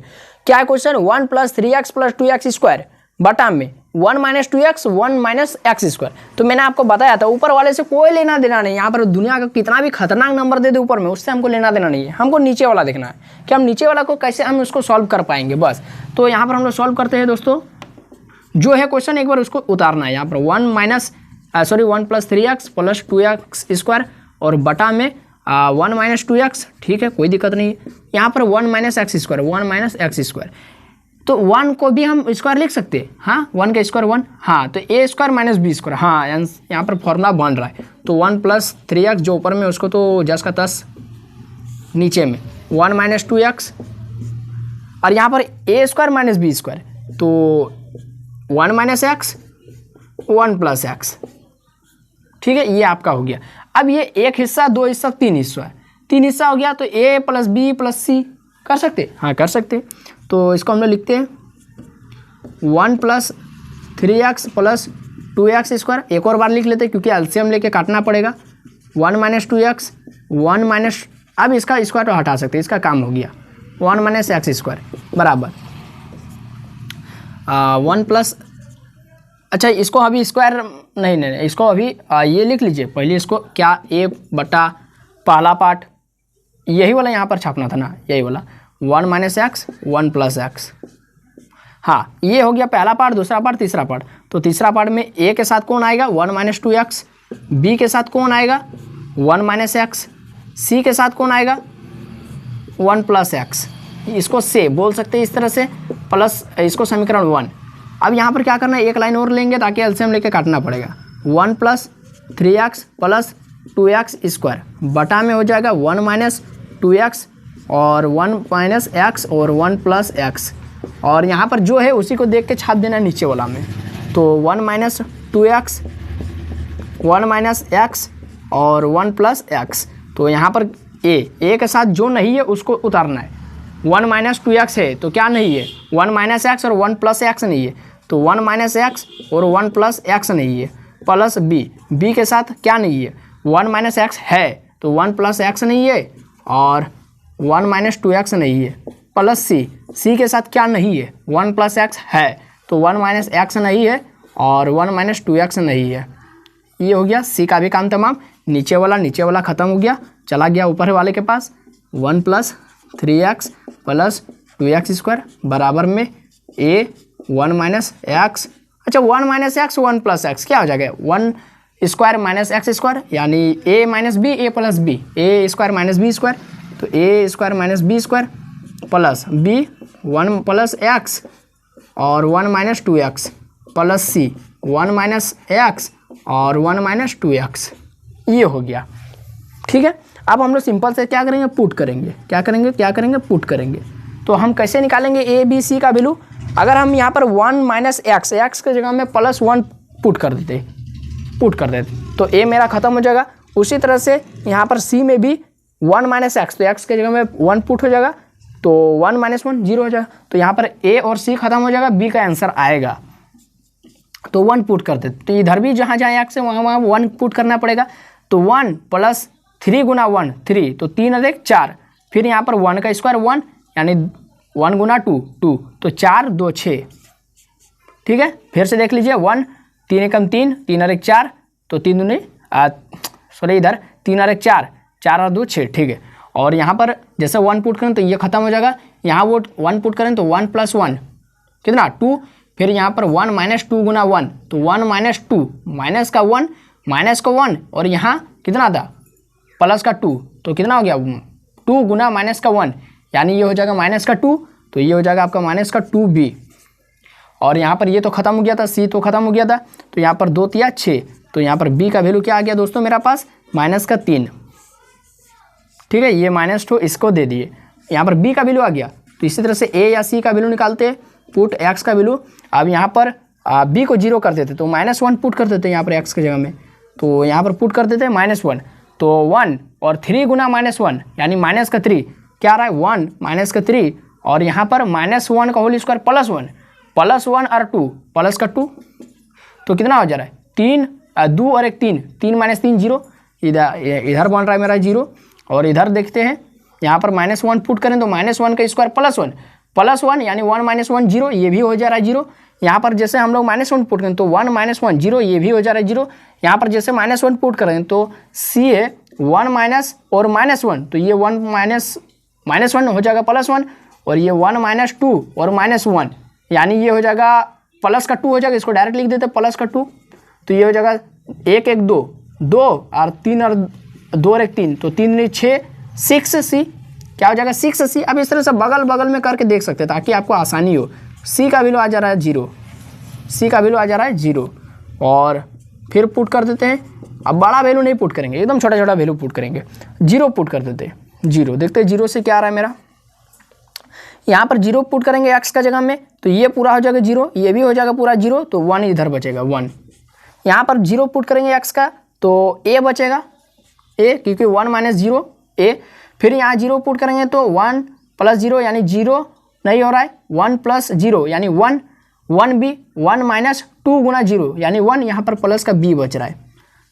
क्या है क्वेश्चन, 1 + 3x + 2x² बटा में 1 - 2x 1 - x²। तो मैंने आपको बताया था ऊपर वाले से कोई लेना देना नहीं, यहाँ पर दुनिया का कितना भी खतरनाक नंबर दे दे ऊपर में, उससे हमको लेना देना नहीं है, हमको नीचे वाला देखना है कि हम नीचे वाला को कैसे हम उसको सॉल्व कर पाएंगे बस। तो यहाँ पर हम लोग सॉल्व करते हैं दोस्तों, जो है क्वेश्चन एक बार उसको उतारना है। यहाँ पर 1 + 3x + 2x² और बटा में 1 - 2x, ठीक है कोई दिक्कत नहीं है। यहाँ पर 1 - x², 1 - x², तो 1 को भी हम स्क्वायर लिख सकते हैं। हाँ 1 का स्क्वायर 1, हाँ तो a² - b², हाँ यहाँ पर फॉर्मूला बन रहा है। तो 1 + 3x जो ऊपर में उसको तो 10 का 10 नीचे में 1 - 2x और यहाँ पर a² - b², तो 1 - x 1 + x, ठीक है ये आपका हो गया। अब ये एक हिस्सा, 2 हिस्सा, 3 हिस्सा है, 3 हिस्सा हो गया तो a + b + c कर सकते, हाँ कर सकते। तो इसको हम लोग लिखते हैं 1 + 3x + 2x², एक और बार लिख लेते हैं क्योंकि एलसीएम लेके काटना पड़ेगा। 1 माइनस 2x 1 माइनस, अब इसका स्क्वायर तो हटा सकते हैं, इसका काम हो गया 1 माइनस एक्स स्क्वायर बराबर 1 प्लस, अच्छा इसको अभी स्क्वायर नहीं, इसको अभी ये लिख लीजिए पहले, इसको क्या a बटा पहला पार्ट यही वाला यहाँ पर छापना था ना, यही वाला 1 माइनस एक्स 1 प्लस एक्स। हाँ ये हो गया पहला पार्ट, दूसरा पार्ट, तीसरा पार्ट। तो तीसरा पार्ट में a के साथ कौन आएगा 1 माइनस 2x, b के साथ कौन आएगा 1 माइनस एक्स, c के साथ कौन आएगा 1 प्लस एक्स। इसको से बोल सकते हैं इस तरह से, प्लस इसको समीकरण 1। अब यहाँ पर क्या करना है, एक लाइन और लेंगे ताकि एलसीएम लेके काटना पड़ेगा। 1 plus 3x plus 2x square बटा में हो जाएगा 1 माइनस 2x और 1 माइनस एक्स और 1 प्लस एक्स, और यहाँ पर जो है उसी को देख के छाप देना नीचे वाला में। तो 1 माइनस 2x 1 माइनस एक्स और 1 प्लस एक्स। तो यहाँ पर a के साथ जो नहीं है उसको उतारना है। 1 माइनस 2x है तो क्या नहीं है 1 माइनस एक्स और 1 प्लस एक्स नहीं है, तो 1 माइनस एक्स और 1 प्लस एक्स नहीं है, प्लस b के साथ क्या नहीं है 1 माइनस एक्स है तो 1 प्लस एक्स नहीं है और 1 माइनस 2x नहीं है, प्लस c के साथ क्या नहीं है 1 प्लस एक्स है तो 1 माइनस एक्स नहीं है और 1 माइनस 2x नहीं है। ये हो गया c का भी काम तमाम। नीचे वाला ख़त्म हो गया, चला गया ऊपर वाले के पास 1 plus 3x plus 2x square बराबर में a 1 माइनस एक्स, अच्छा 1 माइनस एक्स 1 प्लस एक्स क्या हो जाएगा 1 स्क्वायर माइनस एक्स स्क्वायर, यानी a minus b a plus b, a square minus b square, तो a square minus b square plus b 1 plus x और 1 minus 2x plus c 1 minus x और 1 minus 2x। ये हो गया, ठीक है। अब हम लोग सिंपल से क्या करेंगे, पुट करेंगे। क्या करेंगे पुट करेंगे। तो हम कैसे निकालेंगे ए बी सी का वैल्यू, अगर हम यहाँ पर 1 माइनस एक्स के जगह में प्लस 1 पुट कर देते तो ए मेरा ख़त्म हो जाएगा। उसी तरह से यहाँ पर सी में भी 1 माइनस एक्स, तो एक्स के जगह में 1 पुट हो जाएगा तो 1 माइनस 1 0 हो जाएगा, तो यहाँ पर ए और सी ख़त्म हो जाएगा, बी का आंसर आएगा। तो 1 पुट कर देते, तो इधर भी जहाँ एक्स है वहाँ 1 पुट करना पड़ेगा। तो 1 प्लस 3 गुना 1 3, तो 3 अधिक 4, फिर यहाँ पर 1 का स्क्वायर 1 यानी 1 गुना 2 2, तो 4 2 6, ठीक है। फिर से देख लीजिए 1 3 एकम 3 3 अधिक 4, तो 3 दूनी सॉरी इधर 3 अधिक 4 4 और 2 6, ठीक है। और यहाँ पर जैसे 1 पुट करें तो ये ख़त्म हो जाएगा, यहाँ वो 1 पुट करें तो 1 प्लस 1 कितना 2, फिर यहाँ पर 1 माइनस 2 गुना 1, तो 1 माइनस 2 माइनस का 1 माइनस का 1 और यहाँ कितना था प्लस का 2, तो कितना हो गया 2 गुना माइनस का 1, यानी ये हो जाएगा माइनस का 2, तो ये हो जाएगा आपका माइनस का 2b। और यहाँ पर ये तो ख़त्म हो गया था, सी तो ख़त्म हो गया था, तो यहाँ पर 2 तिया 6, तो यहाँ पर b का वैल्यू क्या आ गया दोस्तों मेरा पास माइनस का 3, ठीक है। ये माइनस 2 इसको दे दिए, यहाँ पर b का वैल्यू आ गया। तो इसी तरह से a या c का वैल्यू निकालते हैं, पुट x का वैल्यू। अब यहाँ पर b को 0 कर देते तो -1 पुट कर देते यहाँ पर x के जगह में, तो यहाँ पर पुट कर देते हैं -1, तो 1 और 3 गुना -1 यानी माइनस का 3 क्या आ रहा है 1 माइनस का 3, और यहाँ पर -1 का होल स्क्वायर प्लस 1 और 2 प्लस का 2, तो कितना हो जा रहा है 3 2 और 1 3 3 माइनस 3 0, इधर बन रहा है मेरा 0। और इधर देखते हैं यहाँ पर -1 पुट करें तो -1 का स्क्वायर प्लस 1 यानी 1 माइनस 1 0, ये भी हो जा रहा है 0। यहाँ पर जैसे हम लोग -1 पुट करें तो 1 माइनस 1 0, ये भी हो जा रहा है 0। यहाँ पर जैसे -1 पुट करें तो c है 1 माइनस और -1, तो ये 1 माइनस 1 हो जाएगा +1, और ये 1 माइनस 2 और -1 यानी ये हो जाएगा प्लस का 2 हो जाएगा, इसको डायरेक्ट लिख देते प्लस का 2, तो ये हो जाएगा 1 1 2 2 और 3 और 2 और 1 3, तो 3 6 6c क्या हो जाएगा 6c। अब इस तरह से बगल बगल में करके देख सकते हैं ताकि आपको आसानी हो। c का वैल्यू आ जा रहा है 0, c का वैल्यू आ जा रहा है 0, और फिर पुट कर देते हैं। अब बड़ा वैल्यू नहीं पुट करेंगे, एकदम छोटा छोटा वैल्यू पुट करेंगे। 0 पुट कर देते हैं, 0 देखते हैं 0 से क्या आ रहा है मेरा। यहाँ पर 0 पुट करेंगे x का जगह में, तो ये पूरा हो जाएगा 0, ये भी हो जाएगा पूरा 0, तो 1 इधर बचेगा 1। यहाँ पर 0 पुट करेंगे x का तो a बचेगा a, क्योंकि 1 माइनस 0 a। फिर यहाँ 0 पुट करेंगे तो 1 प्लस 0 यानी 0 नहीं हो रहा है, 1 प्लस 0 यानी 1 1b 1 माइनस 2 गुना 0 यानी 1, यहाँ पर प्लस का b बच रहा है,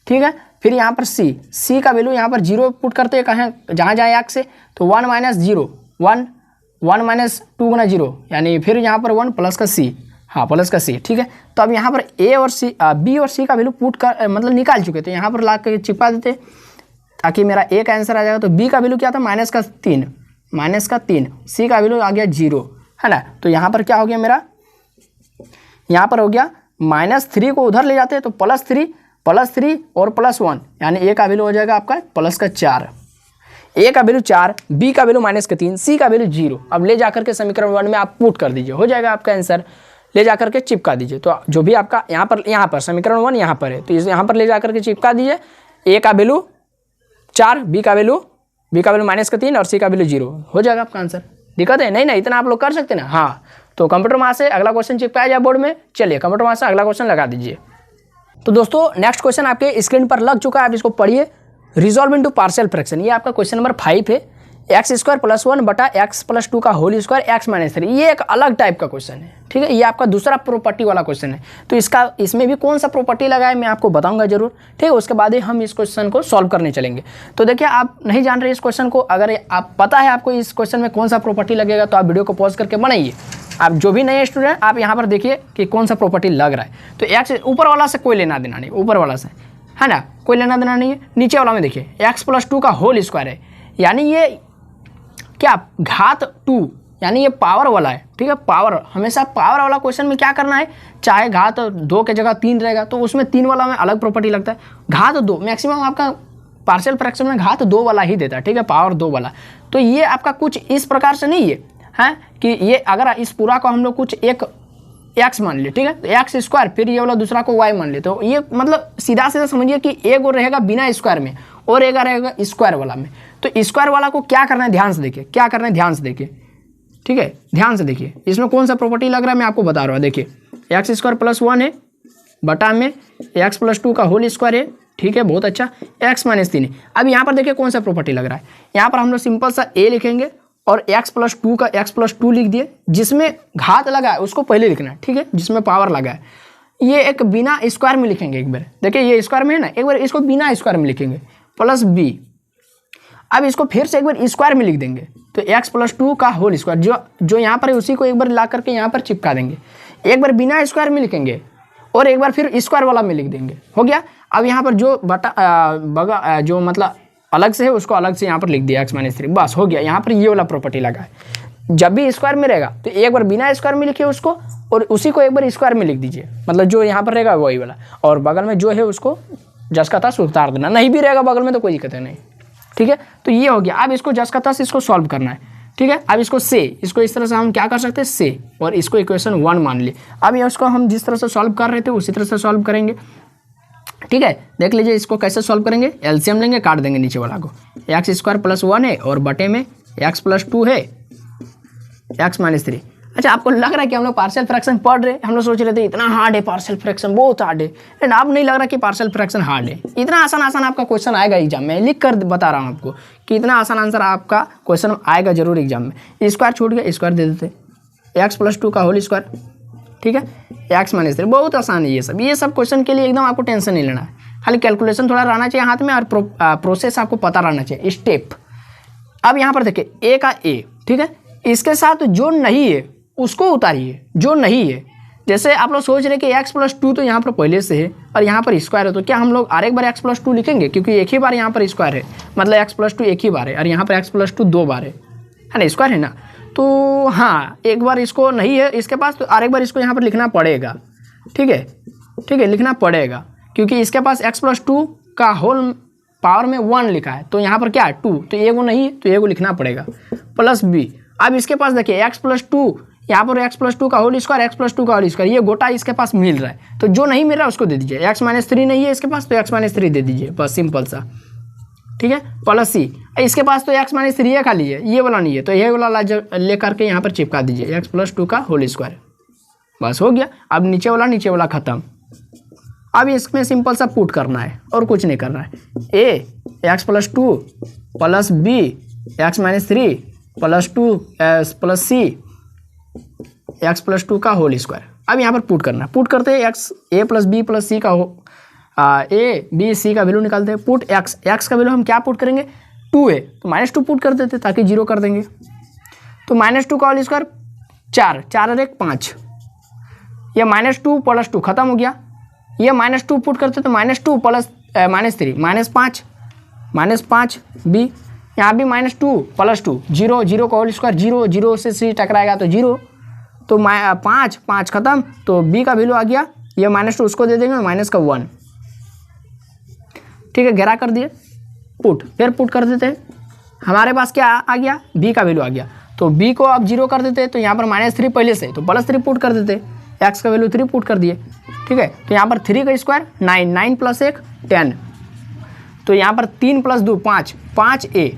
ठीक है। फिर यहाँ पर सी का वैल्यू यहाँ पर 0 पुट करते हैं कहें जहाँ जाए x से, तो 1 माइनस 0 1 माइनस 2 गुना 0 यानी फिर यहाँ पर 1 प्लस का c, हाँ प्लस का c, ठीक है। तो अब यहाँ पर a और c b और c का वैल्यू पुट कर मतलब निकाल चुके थे, यहाँ पर ला कर चिपका देते ताकि मेरा a का आंसर आ जाएगा। तो b का वैल्यू क्या था माइनस का 3, c का वैल्यू आ गया 0, है ना। तो यहाँ पर क्या हो गया मेरा, यहाँ पर हो गया -3 को उधर ले जाते हैं तो +3 और +1 यानी a का वैल्यू हो जाएगा आपका प्लस का 4, a का वैल्यू 4, b का वैल्यू -3, c का वैल्यू 0। अब ले जाकर के समीकरण 1 में आप पुट कर दीजिए, हो जाएगा आपका आंसर। ले जाकर के चिपका दीजिए, तो जो भी आपका यहाँ पर समीकरण 1 यहाँ पर है तो इस यहाँ पर ले जाकर के चिपका दीजिए। a का वैल्यू 4, b का वैल्यू -3 और c का वैल्यू 0, हो जाएगा आपका आंसर। दिक्कत है नहीं, इतना आप लोग कर सकते ना। हाँ, तो कंप्यूटर वहाँ से अगला क्वेश्चन चिपकाया जाए बोर्ड में। चलिए कंप्यूटर वहाँ से अगला क्वेश्चन लगा दीजिए। तो दोस्तों नेक्स्ट क्वेश्चन आपके स्क्रीन पर लग चुका है, आप इसको पढ़िए। रिजॉल्व इनटू पार्शियल फ्रैक्शन, ये आपका क्वेश्चन नंबर 5 है। x² + 1 बटा x + 2 का होल स्क्वायर x - 3, ये एक अलग टाइप का क्वेश्चन है, ठीक है। ये आपका दूसरा प्रॉपर्टी वाला क्वेश्चन है। तो इसमें भी कौन सा प्रॉपर्टी लगा है मैं आपको बताऊंगा जरूर, ठीक है। उसके बाद ही हम इस क्वेश्चन को सॉल्व करने चलेंगे। तो देखिए, आप नहीं जान रहे इस क्वेश्चन को, अगर आप पता है आपको इस क्वेश्चन में कौन सा प्रॉपर्टी लगेगा तो आप वीडियो को पॉज करके बनाइए। आप जो भी नए स्टूडेंट आप यहाँ पर देखिए कि कौन सा प्रॉपर्टी लग रहा है। तो x ऊपर वाला से कोई लेना देना नहीं, ऊपर वाला से, है ना, कोई लेना देना नहीं है। नीचे वाला में देखिए x + 2 का होल स्क्वायर है, यानी ये क्या घात 2 यानी ये पावर वाला है, ठीक है। पावर, हमेशा पावर वाला क्वेश्चन में क्या करना है, चाहे घात 2 के जगह 3 रहेगा तो उसमें 3 वाला में अलग प्रॉपर्टी लगता है। घात 2 मैक्सिमम आपका पार्शियल फ्रैक्शन में घात 2 वाला ही देता है, ठीक है, पावर 2 वाला। तो ये आपका कुछ इस प्रकार से नहीं है, हैं कि ये अगर इस पूरा को हम लोग कुछ एक x मान लिए, ठीक है, तो x² फिर ये वाला दूसरा को y मान लिए, तो ये मतलब सीधा समझिए कि एक और रहेगा बिना स्क्वायर में और एक रहेगा स्क्वायर वाला में। तो स्क्वायर वाला को क्या करना है, ध्यान से देखिए क्या करना है, ध्यान से देखिए, ठीक है, ध्यान से देखिए इसमें कौन सा प्रॉपर्टी लग रहा है मैं आपको बता रहा हूँ। देखिए x² + 1 है बटा में x + 2 का होल स्क्वायर है, ठीक है, बहुत अच्छा, x - 3 है। अब यहाँ पर देखिए कौन सा प्रॉपर्टी लग रहा है, यहाँ पर हम लोग सिंपल सा a लिखेंगे और x + 2 का x + 2 लिख दिए, जिसमें घात लगा है उसको पहले लिखना है, ठीक है, जिसमें पावर लगा है। ये एक बिना स्क्वायर में लिखेंगे एक बार, देखिए ये स्क्वायर में है ना, एक बार इसको बिना स्क्वायर में लिखेंगे +b। अब इसको फिर से एक बार स्क्वायर में लिख देंगे, तो x + 2 का होल स्क्वायर जो यहाँ पर है उसी को एक बार ला करके यहाँ पर चिपका देंगे। एक बार बिना स्क्वायर में लिखेंगे और एक बार फिर स्क्वायर वाला में लिख देंगे, हो गया। अब यहाँ पर जो बटा जो मतलब अलग से है उसको अलग से यहाँ पर लिख दिया x - 3, बस हो गया। यहाँ पर ये वाला प्रॉपर्टी लगा है। जब भी स्क्वायर में रहेगा तो एक बार बिना स्क्वायर में लिखिए उसको और उसी को एक बार स्क्वायर में लिख दीजिए, मतलब जो यहाँ पर रहेगा वही वाला, और बगल में जो है उसको जस का तस उतार देना, नहीं भी रहेगा बगल में तो कोई दिक्कत नहीं, ठीक है। तो ये हो गया। अब इसको जस का तस इसको सॉल्व करना है, ठीक है। अब इसको इसको इस तरह से हम क्या कर सकते हैं से, और इसको इक्वेशन 1 मान लिए। अब ये उसको हम जिस तरह से सॉल्व कर रहे थे उसी तरह से सॉल्व करेंगे, ठीक है। देख लीजिए इसको कैसे सॉल्व करेंगे, एलसीएम लेंगे, काट देंगे नीचे वाला को। x² + 1 है और बटे में x + 2 है x - 3। अच्छा, आपको लग रहा है कि हम लोग पार्शियल फ्रैक्शन पढ़ रहे हैं, हम लोग सोच रहे थे इतना हार्ड है पार्शियल फ्रैक्शन, बहुत हार्ड है, लेकिन आप नहीं लग रहा कि पार्शियल फ्रैक्शन हार्ड है। इतना आसान आपका क्वेश्चन आएगा एग्जाम में, लिख कर बता रहा हूँ आपको कि इतना आसान आंसर आपका क्वेश्चन आएगा जरूर एग्जाम में। स्क्वायर छूट गया, स्क्वायर दे देते, x + 2 का होल स्क्वायर, ठीक है, x - 3। बहुत आसान है ये सब क्वेश्चन के लिए एकदम आपको टेंशन नहीं लेना है, खाली कैलकुलेशन थोड़ा रहना चाहिए हाथ में और प्रोसेस आपको पता रहना चाहिए, स्टेप। अब यहाँ पर देखिए a का a, ठीक है, इसके साथ जो नहीं है उसको उतारिए, जो नहीं है। जैसे आप लोग सोच रहे कि x + 2 तो यहाँ पर पहले से है और यहाँ पर स्क्वायर है, तो क्या हम लोग और एक बार x + 2 लिखेंगे, क्योंकि एक ही बार यहाँ पर स्क्वायर है, मतलब x + 2 एक ही बार है और यहाँ पर x + 2 2 बार है ना, स्क्वायर है ना। तो हाँ, एक बार इसको नहीं है इसके पास तो और एक बार इसको यहाँ पर लिखना पड़ेगा, ठीक है, लिखना पड़ेगा, क्योंकि इसके पास x + 2 का होल पावर में 1 लिखा है, तो यहाँ पर क्या है 2, तो एगो नहीं है तो एगो लिखना पड़ेगा +b। अब इसके पास देखिए x + 2, यहाँ पर x + 2 का होल स्क्वायर, x + 2 का होल स्क्वायर, ये गोटा इसके पास मिल रहा है, तो जो नहीं मिल रहा है उसको दे दीजिए। x - 3 नहीं है इसके पास तो x - 3 दे दीजिए, बस सिंपल सा, ठीक है, +c। इसके पास तो x - 3 है खाली है, ये वाला नहीं है, तो ये वाला ले करके यहाँ पर चिपका दीजिए x + 2 का होल स्क्वायर, बस हो गया। अब नीचे वाला खत्म। अब इसमें सिंपल सा पुट करना है और कुछ नहीं करना है। a x + 2 + b x - 3 + 2 + c x + 2 का होल स्क्वायर। अब यहाँ पर पुट करना है, पुट करते हैं a + b + c का ए बी सी का वैल्यू निकालते हैं। पुट एक्स, एक्स का वैल्यू हम क्या पुट करेंगे 2a, तो -2 पुट कर देते ताकि 0 कर देंगे। तो -2 का होल स्क्वायर 4, 4 और 1 5, ये -2 + 2 खत्म हो गया। ये -2 पुट करते तो -2 + -3 -5 बी, यहाँ भी -2 + 2 0, 0 का होल स्क्वायर 0, 0 से सी टकराएगा तो 0, तो 5 5 खत्म, तो बी का वैल्यू आ गया, ये -2 उसको दे देंगे -1, ठीक है, घेरा कर दिए। पुट, फिर पुट कर देते हैं, हमारे पास क्या आ गया बी का वैल्यू आ गया, तो बी को अब 0 कर देते, तो यहाँ पर -3 पहले से, तो +3 पुट कर देते, एक्स का वैल्यू 3 पुट कर दिए, ठीक है। तो यहाँ पर 3 का स्क्वायर 9, 9 + 1 10, तो यहाँ पर 3 + 2 5, 5a,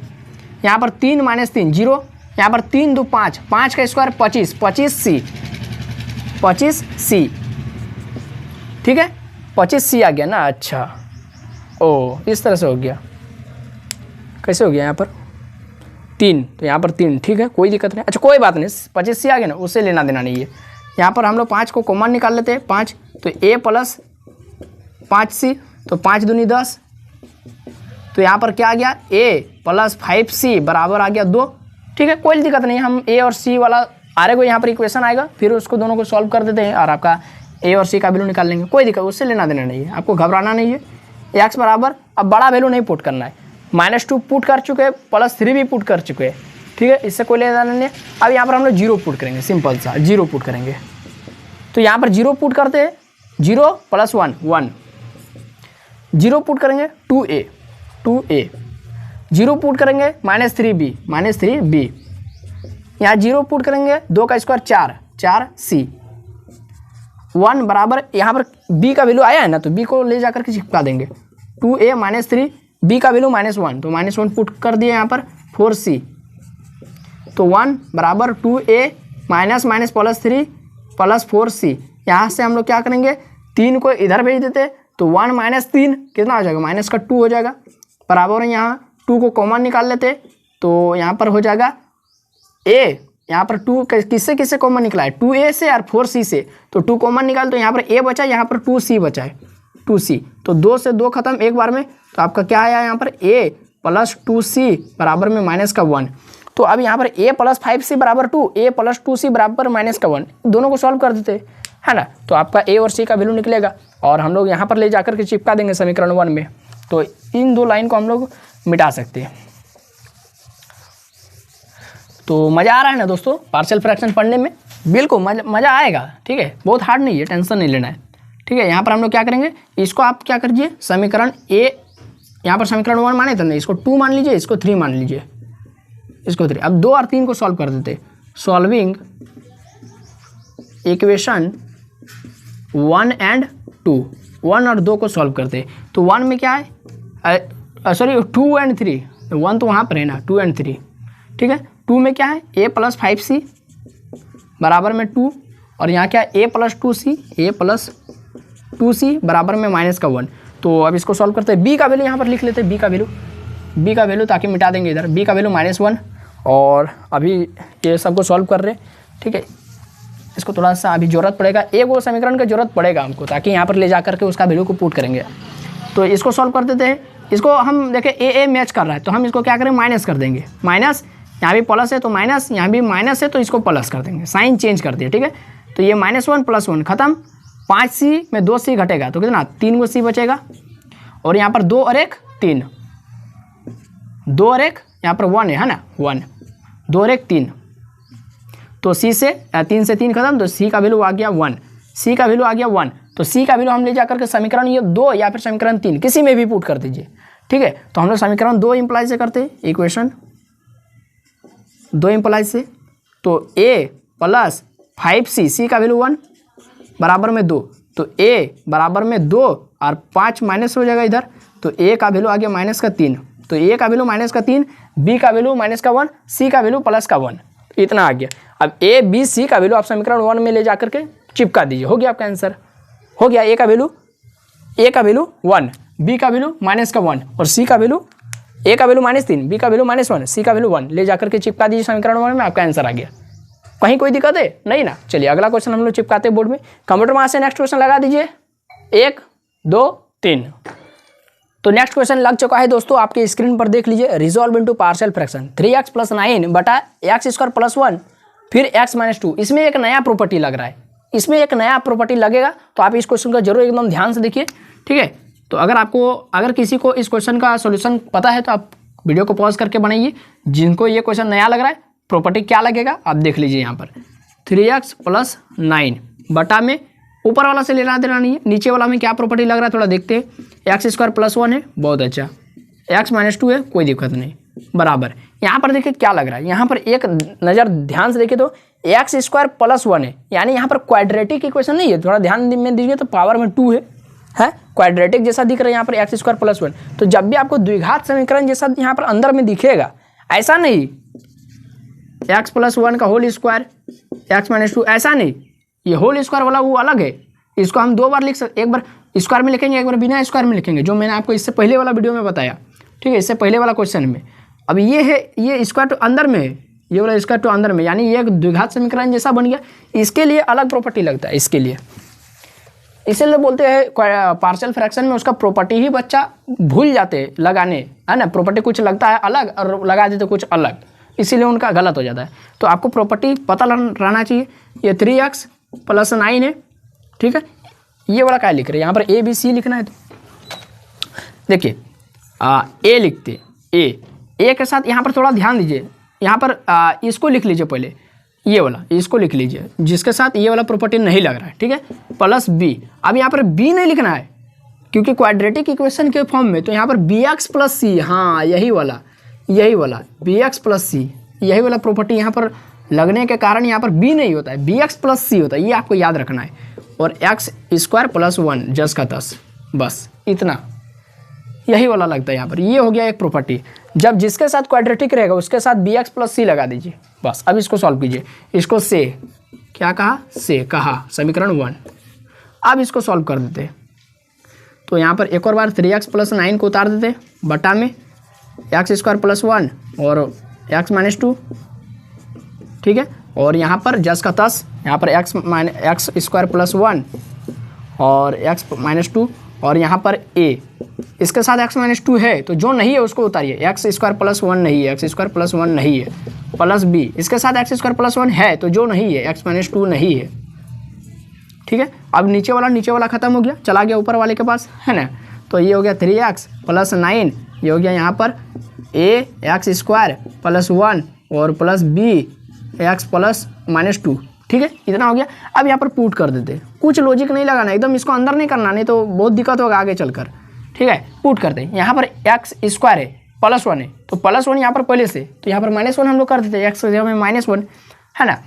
यहाँ पर 3 - 3 0, यहाँ पर 3 2 5, 5 का स्क्वायर 25, 25c, ठीक है, 25c आ गया ना। अच्छा, ओ इस तरह से हो गया, कैसे हो गया यहाँ पर 3, तो यहाँ पर 3, ठीक है, कोई दिक्कत नहीं। अच्छा कोई बात नहीं, 25c आ गया ना, उससे लेना देना नहीं है। यहाँ पर हम लोग 5 को कॉमन निकाल लेते हैं, 5, तो a + 5c, तो 5 दूनी 10, तो यहाँ पर क्या आ गया a + 5c बराबर आ गया 2, ठीक है, कोई दिक्कत नहीं। हम a और c वाला आ रहे को यहाँ पर इक्वेशन आएगा, फिर उसको दोनों को सॉल्व कर देते हैं और आपका a और c का वैल्यू निकाल लेंगे, कोई दिक्कत, उससे लेना देना नहीं है, आपको घबराना नहीं है। x बराबर, अब बड़ा वैल्यू नहीं पुट करना है, -2 पुट कर चुके हैं, +3 भी पुट कर चुके हैं, ठीक है, इससे कोई लेना नहीं है। अब यहाँ पर हम लोग 0 पुट करेंगे, सिंपल सा 0 पुट करेंगे, तो यहाँ पर 0 पुट करते हैं, 0 + 1 1, 0 पुट करेंगे 2a, 0 पुट करेंगे -3b, यहाँ 0 पुट करेंगे, 2 का स्क्वायर 4, 4c, 1 बराबर, यहाँ पर b का वैल्यू आया है ना, तो b को ले जाकर के चिपका देंगे, 2a - 3, b का वैल्यू -1, तो -1 पुट कर दिए यहाँ पर 4c, तो 1 बराबर 2a -3 + 4c, यहाँ से हम लोग क्या करेंगे 3 को इधर भेज देते, तो 1 - 3 कितना हो जाएगा, -2 हो जाएगा, बराबर यहाँ 2 को कॉमन निकाल लेते, तो यहाँ पर हो जाएगा a, यहाँ पर 2 किससे किससे कॉमन निकला है 2a से और 4c से, तो 2 कॉमन निकाल, तो यहाँ पर a बचा, यहाँ पर 2c बचा है, 2c, तो 2 से 2 खत्म एक बार में, तो आपका क्या आया यहाँ पर a + 2c बराबर में -1, तो अब यहाँ पर a + 5c बराबर 2, a + 2c बराबर -1, दोनों को सॉल्व कर देते है ना, तो आपका a और c का वैल्यू निकलेगा, और हम लोग यहाँ पर ले जाकर के चिपका देंगे समीकरण 1 में, तो इन 2 लाइन को हम लोग मिटा सकते हैं। तो मज़ा आ रहा है ना दोस्तों पार्शियल फ्रैक्शन पढ़ने में, बिल्कुल मज़ा आएगा, ठीक है, बहुत हार्ड नहीं है, टेंशन नहीं लेना है, ठीक है। यहाँ पर हम लोग क्या करेंगे, इसको आप क्या करिए, समीकरण a, यहाँ पर समीकरण 1 माने थे ना, इसको 2 मान लीजिए, इसको 3 मान लीजिए, इसको 3, अब 2 और 3 को सॉल्व कर देते, सॉल्विंग इक्वेशन 1 and 2, 1 और 2 को सॉल्व करते, तो 1 में क्या है, सॉरी 2 and 3, 1 तो वहाँ पर है ना, 2 and 3, ठीक है। 2 में क्या है a + 5c बराबर में 2, और यहाँ क्या है a + 2c बराबर में -1, तो अब इसको सॉल्व करते हैं। b का वैल्यू यहाँ पर लिख लेते हैं, b का वैल्यू ताकि मिटा देंगे इधर, b का वैल्यू -1, और अभी ये सबको सॉल्व कर रहे, ठीक है। इसको थोड़ा सा अभी ज़रूरत पड़ेगा, एक वो समीकरण का ज़रूरत पड़ेगा हमको, ताकि यहाँ पर ले जा करके उसका वैल्यू को पुट करेंगे, तो इसको सॉल्व कर देते हैं। इसको हम देखें a मैच कर रहा है, तो हम इसको क्या करें माइनस कर देंगे, माइनस, यहाँ भी प्लस है तो माइनस, यहाँ भी माइनस है तो इसको प्लस कर देंगे, साइन चेंज कर दिए, ठीक है। तो ये -1 + 1 खत्म, 5c में 2c घटेगा, तो कितना 3 को c बचेगा, और यहाँ पर 2 और 1 3, 2 और 1 यहाँ पर 1 है ना, 1, 2 और 1 3, तो c से 3 से 3 खत्म, तो c का वैल्यू आ गया 1, c का वैल्यू आ गया 1, तो c का वैल्यू हम ले जाकर के समीकरण ये 2 या फिर समीकरण 3 किसी में भी पुट कर दीजिए, ठीक है। तो हम लोग समीकरण 2 इम्प्लाई से करते हैं, इक्वेशन 2 इम्प्लाई से, तो a + 5c, c का वैल्यू 1 बराबर में 2, तो a बराबर में 2 और 5 माइनस हो जाएगा इधर, तो a का वैल्यू आ गया -3, तो a का वैल्यू -3, b का वैल्यू -1, c का वैल्यू +1, इतना आ गया। अब a b c का वैल्यू आप समीकरण 1 में ले जाकर के चिपका दीजिए, हो गया आपका आंसर, हो गया। a का वैल्यू 1, b का वैल्यू -1, और c का वैल्यू a का वैल्यू -3, b का वैल्यू -1, c का वैल्यू 1, ले जाकर के चिपका दीजिए समीकरण 1 में, आपका आंसर आ गया। कहीं कोई दिक्कत है नहीं ना। चलिए अगला क्वेश्चन हम लोग चिपकाते हैं बोर्ड में, कंप्यूटर वहाँ से नेक्स्ट क्वेश्चन लगा दीजिए, 1 2 3। तो नेक्स्ट क्वेश्चन लग चुका है दोस्तों, आपके स्क्रीन पर देख लीजिए। Resolve into partial fraction 3x + 9 बटा x² + 1 फिर x - 2। इसमें एक नया प्रॉपर्टी लग रहा है, इसमें एक नया प्रॉपर्टी लगेगा, तो आप इस क्वेश्चन को जरूर एकदम ध्यान से देखिए, ठीक है। तो अगर किसी को इस क्वेश्चन का सॉल्यूशन पता है तो आप वीडियो को पॉज करके बनाइए। जिनको ये क्वेश्चन नया लग रहा है, प्रॉपर्टी क्या लगेगा आप देख लीजिए। यहाँ पर 3x + 9 बटा में ऊपर वाला से लेना देना नहीं है, नीचे वाला में क्या प्रॉपर्टी लग रहा है थोड़ा देखते हैं। x² + 1 है, बहुत अच्छा। x - 2 है, कोई दिक्कत नहीं, बराबर। यहाँ पर देखिए क्या लग रहा है, यहाँ पर एक नज़र ध्यान से देखिए तो x² + 1 है, यानी यहाँ पर क्वाड्रेटिक इक्वेशन नहीं है, थोड़ा ध्यान में दीजिए। तो पावर में 2 है क्वाड्रेटिक जैसा दिख रहा है यहाँ पर x² + 1। तो जब भी आपको द्विघात समीकरण जैसा यहाँ पर अंदर में दिखेगा, ऐसा नहीं x + 1 का होल स्क्वायर x - 2, ऐसा नहीं, ये होल स्क्वायर वाला वो अलग है। इसको हम दो बार लिख सकते, एक बार स्क्वायर में लिखेंगे, एक बार बिना स्क्वायर में लिखेंगे, जो मैंने आपको इससे पहले वाला वीडियो में बताया, ठीक है, इससे पहले वाला क्वेश्चन में। अब ये है, ये स्क्वायर टू अंदर में है, ये वाला स्क्वायर टू अंदर में, यानी ये एक द्विघात समीकरण जैसा बन गया। इसके लिए अलग प्रॉपर्टी लगता है, इसके लिए इसीलिए बोलते हैं पार्शियल फ्रैक्शन में उसका प्रॉपर्टी ही बच्चा भूल जाते हैं लगाने, है ना। प्रॉपर्टी कुछ लगता है अलग और लगा देते कुछ अलग, इसीलिए उनका गलत हो जाता है। तो आपको प्रॉपर्टी पता रहना चाहिए। ये 3x + 9 है, ठीक है। ये वाला क्या लिख रहे हैं यहाँ पर, A B C लिखना है। तो देखिए A लिखते, ए के साथ यहाँ पर थोड़ा ध्यान दीजिए, यहाँ पर इसको लिख लीजिए पहले, ये वाला इसको लिख लीजिए, जिसके साथ ये वाला प्रॉपर्टी नहीं लग रहा है, ठीक है, +b। अब यहाँ पर b नहीं लिखना है क्योंकि क्वाड्रेटिक इक्वेशन के फॉर्म में, तो यहाँ पर bx + c, हाँ यही वाला bx + c, यही वाला प्रॉपर्टी यहाँ पर लगने के कारण यहाँ पर b नहीं होता है, bx + c होता है, ये आपको याद रखना है। और x² + 1 जस का तस, बस इतना, यही वाला लगता है यहाँ पर। ये हो गया एक प्रॉपर्टी। जब जिसके साथ क्वाड्रेटिक रहेगा उसके साथ bx + c लगा दीजिए, बस। अब इसको सॉल्व कीजिए, इसको से क्या कहा, से कहा, समीकरण 1। अब इसको सॉल्व कर देते, तो यहाँ पर एक और बार 3x + 9 को उतार देते बटा में x² + 1 और x - 2, ठीक है। और यहाँ पर जस का तस, यहाँ पर x² + 1 और x - 2 और यहाँ पर a, इसके साथ x - 2 है तो जो नहीं है उसको उतारिए, x² + 1 नहीं है, x² + 1 नहीं है, +b, इसके साथ x² + 1 है तो जो नहीं है, x - 2 नहीं है, ठीक है। अब नीचे वाला खत्म हो गया, चला गया ऊपर वाले के पास, है ना। तो ये हो गया 3x + 9, ये हो गया यहाँ पर x² + 1 और +b x + -2, ठीक है, इतना हो गया। अब यहाँ पर पुट कर देते, कुछ लॉजिक नहीं लगाना, एकदम इसको अंदर नहीं करना, नहीं तो बहुत दिक्कत होगा आगे चलकर, ठीक है। पुट करते हैं, यहाँ पर x² है, +1 है, तो +1 यहाँ पर पहले से, तो यहाँ पर -1 हम लोग कर देते हैं, x की जगह में -1, है ना।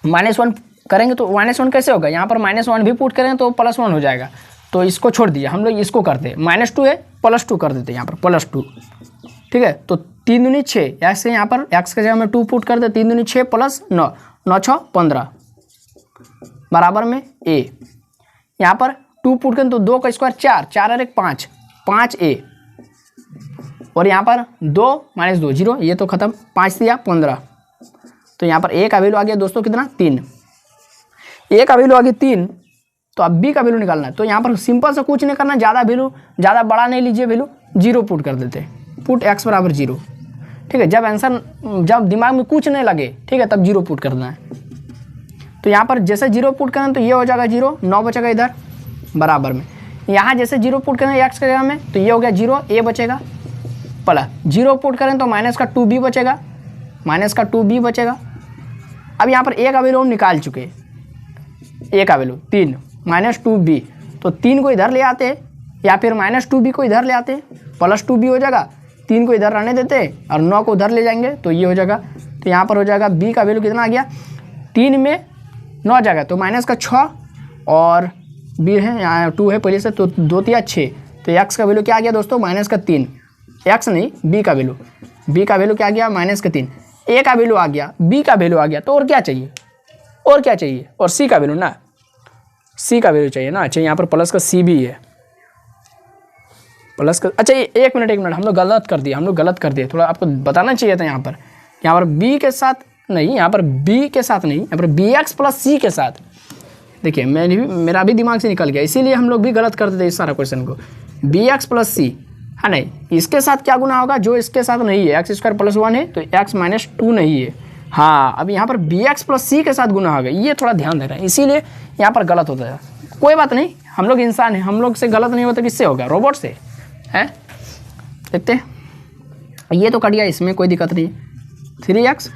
-1 करेंगे तो -1 कैसे होगा, यहाँ पर -1 भी पुट करेंगे तो +1 हो जाएगा, तो इसको छोड़ दीजिए, हम लोग इसको करते हैं। -2 है, +2 कर देते हैं यहाँ पर, +2, ठीक है। तो 3 दूनी 6, ऐसे यहाँ पर x की जगह में 2 पुट कर दे, 3 दूनी 6 + 9, 9 6 15 बराबर में a। यहाँ पर 2 पुट करें तो 2 का स्क्वायर 4, 4 और 1 5, 5a, और यहाँ पर 2 - 2 0, ये तो खत्म, 5 दिया 15। तो यहाँ पर a का वैल्यू आ गया दोस्तों कितना, 3। a का वैल्यू आ गया 3, तो अब b का वैल्यू निकालना है। तो यहाँ पर सिंपल से कुछ नहीं करना, ज़्यादा बड़ा नहीं लीजिए वैल्यू, 0 पुट कर देते, पुट x = 0, ठीक है। जब दिमाग में कुछ नहीं लगे, ठीक है, तब 0 पुट करना है। तो यहाँ पर जैसे 0 पुट करें तो ये हो जाएगा 0, 9 बचेगा इधर बराबर में। यहाँ जैसे 0 पुट करें x की जगह में तो ये हो गया 0, a बचेगा, प्लस 0 पुट करें तो -2b बचेगा, -2b बचेगा। अब यहाँ पर a का वैल्यू हम निकाल चुके, a का वैल्यू 3 -2b, तो 3 को इधर ले आते या फिर -2b को इधर ले आते, +2b हो जाएगा, 3 को इधर रहने देते और 9 को उधर ले जाएंगे तो ये हो जाएगा। तो यहाँ पर हो जाएगा b का वैल्यू कितना आ गया, 3 में 9 जाएगा तो -6 और b है यहाँ 2 है पहले से, तो 2 तिया 6, तो x का वैल्यू क्या आ गया दोस्तों, -3, x नहीं b का वैल्यू क्या आ गया, -3। a का वैल्यू आ गया, b का वैल्यू आ गया, तो और क्या चाहिए, और c का वैल्यू ना, c का वैल्यू चाहिए ना। अच्छा यहाँ पर प्लस का c भी है, प्लस का, अच्छा ये एक मिनट हम लोग गलत कर दिए, थोड़ा आपको बताना चाहिए था। यहाँ पर b के साथ नहीं, यहाँ पर b के साथ नहीं, यहाँ पर bx + c के साथ देखिए मेरा भी दिमाग से निकल गया, इसीलिए हम लोग भी गलत करते थे इस सारा क्वेश्चन को। बी एक्स प्लस सी है नहीं, इसके साथ क्या गुना होगा जो इसके साथ नहीं है, एक्स स्क्वायर प्लस 1 है तो एक्स माइनस 2 नहीं है। हाँ, अब यहाँ पर बी एक्स प्लस सी के साथ गुना होगा, ये थोड़ा ध्यान देना है, इसीलिए यहाँ पर गलत होता है। कोई बात नहीं, हम लोग इंसान हैं, हम लोग से गलत नहीं होता, किससे होगा? रोबोट से है। देखते हैं, ये तो कट गया, इसमें कोई दिक्कत नहीं। 3x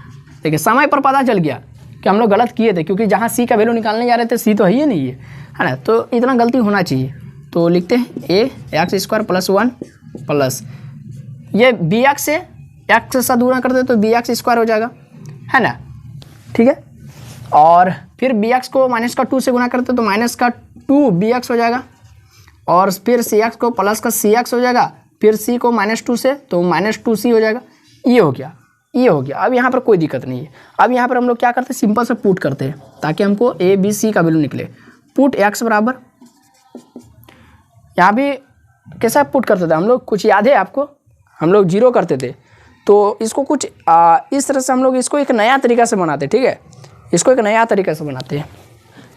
देखिए समय पर पता चल गया कि हम लोग गलत किए थे, क्योंकि जहाँ सी का वैल्यू निकालने जा रहे थे सी तो है ही नहीं है ना, तो इतना गलती होना चाहिए। तो लिखते हैं ए एक्स स्क्वायर प्लस 1 प्लस ये बी एक्स से एक्स के साथ गुना करते तो बी एक्स स्क्वायर हो जाएगा, है ना, ठीक है। और फिर बी एक्स को माइनस का 2 से गुना करते तो माइनस का 2 बी एक्स हो जाएगा, और फिर सी एक्स को प्लस का सी एक्स हो जाएगा, फिर सी को माइनस 2 से तो माइनस 2c हो जाएगा। ये हो गया, ये हो गया। अब यहाँ पर कोई दिक्कत नहीं है। अब यहाँ पर हम लोग क्या करते हैं, सिंपल से पुट करते हैं ताकि हमको ए बी सी का वैल्यू निकले। पुट एक्स बराबर, यहाँ भी कैसा पुट करते थे हम लोग, कुछ याद है आपको? हम लोग 0 करते थे, तो इसको कुछ इस तरह से हम लोग इसको एक नया तरीका से बनाते हैं, ठीक है। इसको एक नया तरीका से बनाते हैं,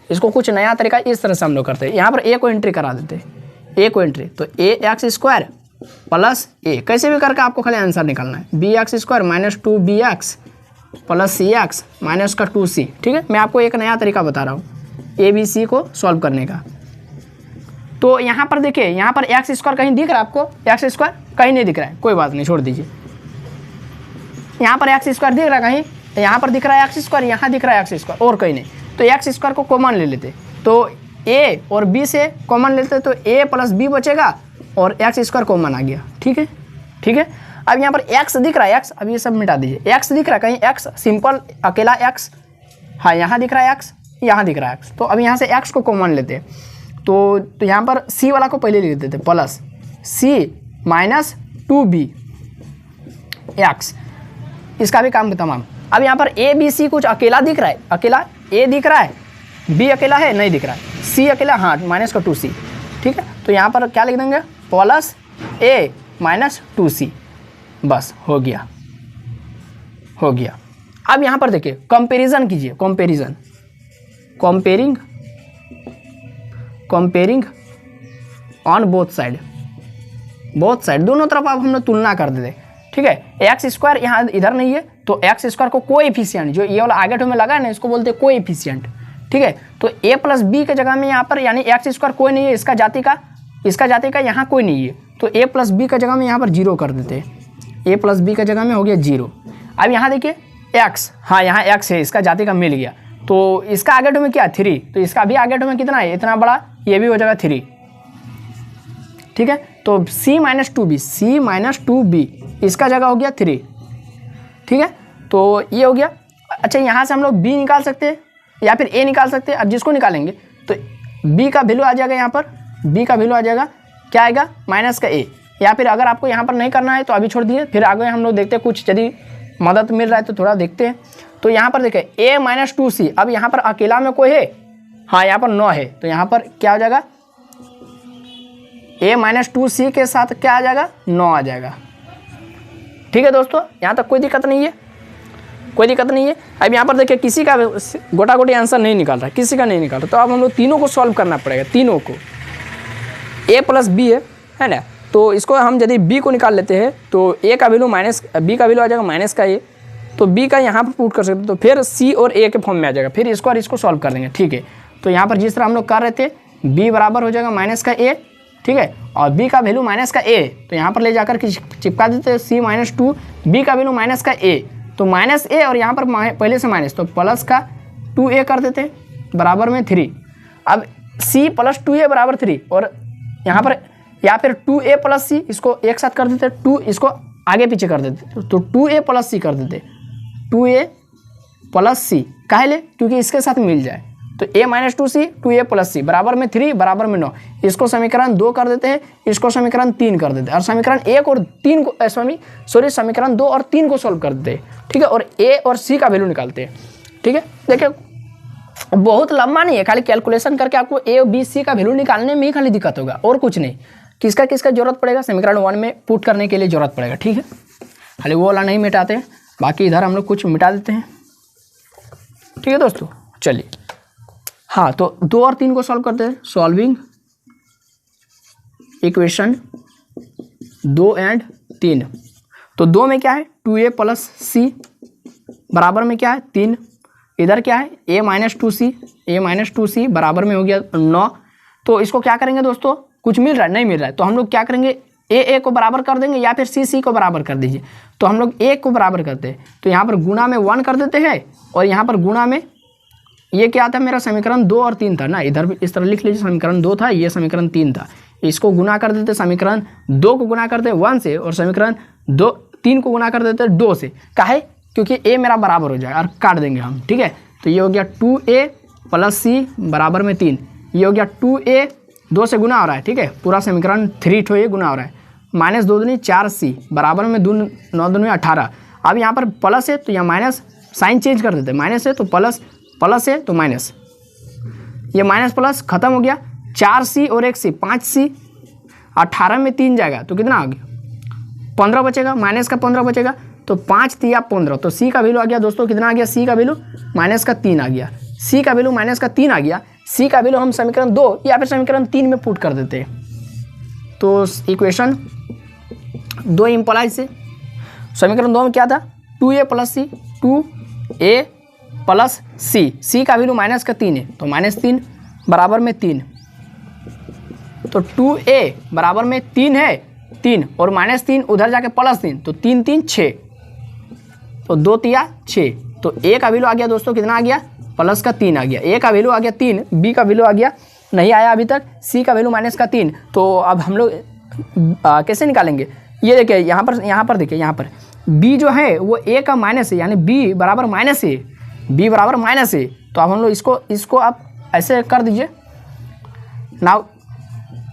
इसको कुछ नया तरीका इस तरह से हम लोग करते हैं। यहाँ पर ए को एंट्री करा देते हैं, ए को एंट्री, तो A X square plus A, कैसे भी करके आपको खाली आंसर निकालना है। B X square minus 2 B X plus C X minus का 2c, ठीक है। मैं आपको एक नया तरीका बता रहा हूँ ए बी सी को सॉल्व करने का। तो यहाँ पर देखिए, यहाँ पर एक्स स्क्वायर कहीं दिख रहा है आपको? एक्स स्क्वायर कहीं नहीं दिख रहा है, कोई बात नहीं, छोड़ दीजिए। यहाँ पर एक्स स्क्वायर दिख रहा है कहीं? यहाँ पर दिख रहा है एक्स स्क्वायर, यहाँ दिख रहा है एक्स स्क्वायर, और कहीं नहीं। तो एक्स स्क्वायर को कॉमन ले लेते, तो ए और बी से कॉमन लेते तो ए प्लस बी बचेगा और एक्स स्क्वायर कॉमन आ गया, ठीक है, ठीक है। अब यहाँ पर एक्स दिख रहा है, एक्स, अब ये सब मिटा दीजिए। एक्स दिख रहा है कहीं? एक्स सिंपल अकेला एक्स, हाँ यहाँ दिख रहा है एक्स, यहाँ दिख रहा है एक्स, तो अब यहाँ से एक्स को कॉमन लेते हैं। तो यहाँ पर सी वाला को पहले लिख देते प्लस सी माइनस 2b एक्स, इसका भी काम तमाम। अब यहाँ पर ए बी सी कुछ अकेला दिख रहा है, अकेला ए दिख रहा है, बी अकेला है नहीं दिख रहा है, सी अकेला, हाँ माइनस का 2c, ठीक है। तो यहाँ पर क्या लिख देंगे, प्लस ए माइनस 2c, बस हो गया, हो गया। अब यहाँ पर देखिए कंपैरिजन कीजिए, comparison, comparing on both side, दोनों तरफ अब हम लोग तुलना कर देते, ठीक है। एक्स स्क्वायर यहाँ इधर नहीं है, तो एक्स स्क्वायर को कोएफिशिएंट, जो ये वाला आगे में लगा है ना, इसको बोलते हैं कोएफिशिएंट, ठीक है। तो ए प्लस बी के जगह में यहाँ पर, यानी एक्स स्क्वायर कोई नहीं है, इसका जाति का यहाँ कोई नहीं है, तो ए प्लस बी का जगह में यहाँ पर 0 कर देते हैं। ए प्लस बी का जगह में हो गया 0। अब यहाँ देखिए एक्स, हाँ यहाँ एक्स है, इसका जाति का मिल गया, तो इसका आगे में क्या 3, तो इसका भी आगे में कितना है, इतना बड़ा, ये भी हो जाएगा 3, ठीक है। तो c minus 2b, c minus 2b, इसका जगह हो गया 3, ठीक है। तो ये हो गया। अच्छा, यहाँ से हम लोग b निकाल सकते हैं या फिर a निकाल सकते हैं। अब जिसको निकालेंगे तो b का वैल्यू आ जाएगा, यहाँ पर b का वैल्यू आ जाएगा, क्या आएगा, माइनस का a। या फिर अगर आपको यहाँ पर नहीं करना है तो अभी छोड़ दिए, फिर आगे हम लोग देखते हैं, कुछ यदि मदद मिल रहा है तो थोड़ा देखते हैं। तो यहाँ पर देखें a माइनस 2c, अब यहाँ पर अकेला में कोई है, हाँ यहाँ पर 9 है, तो यहाँ पर क्या हो जाएगा, a माइनस 2c के साथ क्या आ जाएगा, 9 आ जाएगा, ठीक है दोस्तों। यहाँ तक कोई दिक्कत नहीं है, कोई दिक्कत नहीं है। अब यहाँ पर देखिए किसी का गोटा गोटी आंसर नहीं निकाल रहा, किसी का नहीं निकाल रहा, तो अब हम लोग तीनों को सॉल्व करना पड़ेगा, तीनों को। a प्लस बी है ना, तो इसको हम यदि b को निकाल लेते हैं तो a का वैल्यू माइनस, b का वैल्यू आ जाएगा माइनस का a, तो b का यहाँ पर पुट कर सकते हैं, तो फिर c और a के फॉर्म में आ जाएगा, फिर इसको और इसको सॉल्व कर देंगे, ठीक है। तो यहाँ पर जिस तरह हम लोग कर रहे थे, b बराबर हो जाएगा माइनस का a, ठीक है, और b का वैल्यू माइनस का a, तो यहाँ पर ले जाकर के चिपका देते हैं c माइनस 2, b का वैल्यू माइनस का a, तो माइनस a और यहाँ पर पहले से माइनस, तो प्लस का 2a कर देते हैं बराबर में 3। अब c प्लस 2a बराबर 3, और यहाँ पर या फिर 2a प्लस c, इसको एक साथ कर देते, 2 इसको आगे पीछे कर देते, तो 2a प्लस c कर देते, 2a प्लस c, काहे ले, क्योंकि इसके साथ मिल जाए, तो a minus 2c 2a plus c बराबर में 3 बराबर में 9, इसको समीकरण 2 कर देते हैं, इसको समीकरण 3 कर देते हैं, और समीकरण 1 और 3 को समीकरण 2 और 3 को सॉल्व कर देते हैं, ठीक है, और a और c का वैल्यू निकालते हैं, ठीक है। देखिए बहुत लंबा नहीं है, खाली कैलकुलेशन करके आपको a और b c का वैल्यू निकालने में ही खाली दिक्कत होगा, और कुछ नहीं। किसका किसका जरूरत पड़ेगा, समीकरण 1 में पुट करने के लिए जरूरत पड़ेगा, ठीक है। खाली वो वाला नहीं मिटाते हैं, बाकी इधर हम लोग कुछ मिटा देते हैं, ठीक है दोस्तों। चलिए हाँ, तो 2 और 3 को सॉल्व करते हैं। सॉल्विंग इक्वेशन 2 और 3। तो 2 में क्या है 2a प्लस सी बराबर में क्या है 3। इधर क्या है a माइनस 2c बराबर में हो गया 9। तो इसको क्या करेंगे दोस्तों, कुछ मिल रहा है नहीं मिल रहा है, तो हम लोग क्या करेंगे a को बराबर कर देंगे या फिर c को बराबर कर दीजिए। तो हम लोग a को बराबर करते हैं, तो यहाँ पर गुणा में 1 कर देते हैं और यहाँ पर गुणा में ये क्या था मेरा समीकरण 2 और 3 था ना, इधर भी इस तरह लिख लीजिए समीकरण 2 था, ये समीकरण 3 था। इसको गुना कर देते, समीकरण 2 को गुना करते 1 से और समीकरण 3 को गुना कर देते 2 से। काहे, क्योंकि a मेरा बराबर हो जाएगा और काट देंगे हम, ठीक है। तो ये हो गया 2a प्लस सी बराबर में 3। ये हो गया 2a 2 से गुना हो रहा है, ठीक है, पूरा समीकरण 3 ठो ये गुना हो रहा है। माइनस 2 दूनी 4c बराबर में 9 दूनी 18। अब यहाँ पर प्लस है तो यहाँ माइनस साइन चेंज कर देते, माइनस है तो प्लस, प्लस है तो माइनस, ये माइनस प्लस खत्म हो गया। 4c और 1c 5c, 18 में 3 जाएगा तो कितना आ गया 15 बचेगा, माइनस का 15 बचेगा, तो 5 3 15। तो c का वैल्यू आ गया दोस्तों कितना आ गया, c का वैल्यू माइनस का 3 आ गया। c का वैल्यू माइनस का 3 आ गया। c का वैल्यू हम समीकरण 2 या फिर समीकरण 3 में पुट कर देते हैं। तो इक्वेशन 2 इम्प्लाइज से समीकरण 2 में क्या था 2a प्लस सी, 2a प्लस सी, c का वैल्यू माइनस का 3 है तो माइनस 3 बराबर में 3। तो 2a बराबर में 3 है 3 और माइनस 3 उधर जाके प्लस 3, तो 3 3 6, तो 2 तिया 6। तो a का वैल्यू आ गया दोस्तों कितना आ गया प्लस का 3 आ गया। a का वैल्यू आ गया 3, b का वैल्यू आ गया नहीं आया अभी तक, c का वैल्यू माइनस का 3। तो अब हम लोग कैसे निकालेंगे, ये देखिए यहाँ पर देखिए, यहाँ पर b जो है वो a का माइनस है, यानी b बराबर माइनस है, b बराबर माइनस है। तो अब हम लोग इसको आप ऐसे कर दीजिए नाउ,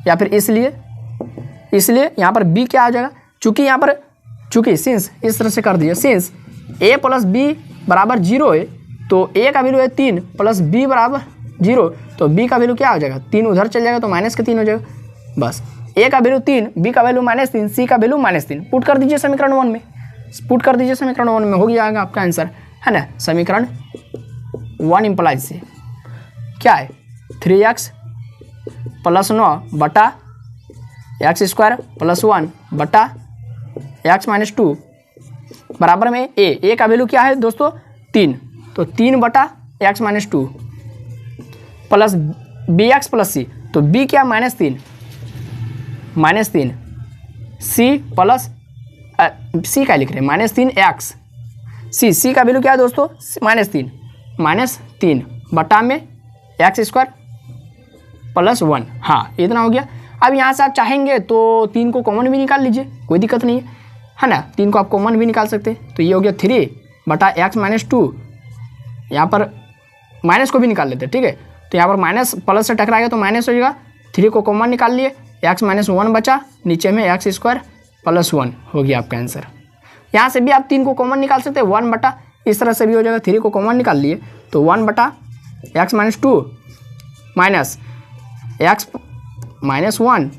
या फिर इसलिए यहाँ पर b क्या आ जाएगा, चूँकि सिंस इस तरह से कर दीजिए, सिंस a प्लस b बराबर 0 है तो a का वैल्यू है 3 प्लस b बराबर 0, तो b का वैल्यू क्या हो जाएगा 3 उधर चल जाएगा तो माइनस का 3 हो जाएगा। बस a का वैल्यू 3, b का वैल्यू -3, c का वैल्यू -3 पुट कर दीजिए समीकरण 1 में, पुट कर दीजिए समीकरण 1 में, हो जाएगा आपका आंसर, है ना। समीकरण 1 इम्प्लाइज से क्या है 3x प्लस 9 बटा एक्स स्क्वायर प्लस 1 बटा x माइनस 2 बराबर में a का वैल्यू क्या है दोस्तों 3, तो 3 बटा x minus 2 plus bx plus c, तो b क्या -3 c प्लस c का लिख रहे हैं -3x, c का वैल्यू क्या है दोस्तों -3 बटा में एक्स स्क्वायर प्लस 1। हाँ इतना हो गया। अब यहाँ से आप चाहेंगे तो 3 को कॉमन भी निकाल लीजिए, कोई दिक्कत नहीं है ना, 3 को आप कॉमन भी निकाल सकते हैं। तो ये हो गया 3 बटा एक्स माइनस 2, यहाँ पर माइनस को भी निकाल लेते हैं, ठीक है। तो यहाँ पर माइनस प्लस से टकराएगा तो माइनस हो जाएगा, 3 को कॉमन निकाल लिए, एक्स माइनस 1 बचा, नीचे में एक्स स्क्वायर प्लस 1 हो गया आपका आंसर। यहाँ से भी आप 3 को कॉमन निकाल सकते हैं, 1 बटा इस तरह से भी हो जाएगा, 3 को कॉमन निकाल लिए तो 1 बटा x minus 2 minus x minus 1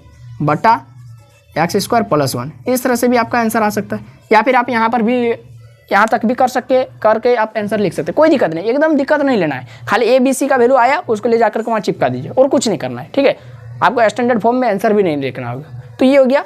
बटा एक्स स्क्वायर प्लस 1, इस तरह से भी आपका आंसर आ सकता है। या फिर आप यहाँ पर भी यहाँ तक भी करके आप आंसर लिख सकते हैं, कोई दिक्कत नहीं, एकदम दिक्कत नहीं लेना है, खाली ए बी सी का वैल्यू आया उसको ले जाकर के वहाँ चिपका दीजिए और कुछ नहीं करना है, ठीक है। आपको स्टैंडर्ड फॉर्म में आंसर भी नहीं लिखना होगा। तो ये हो गया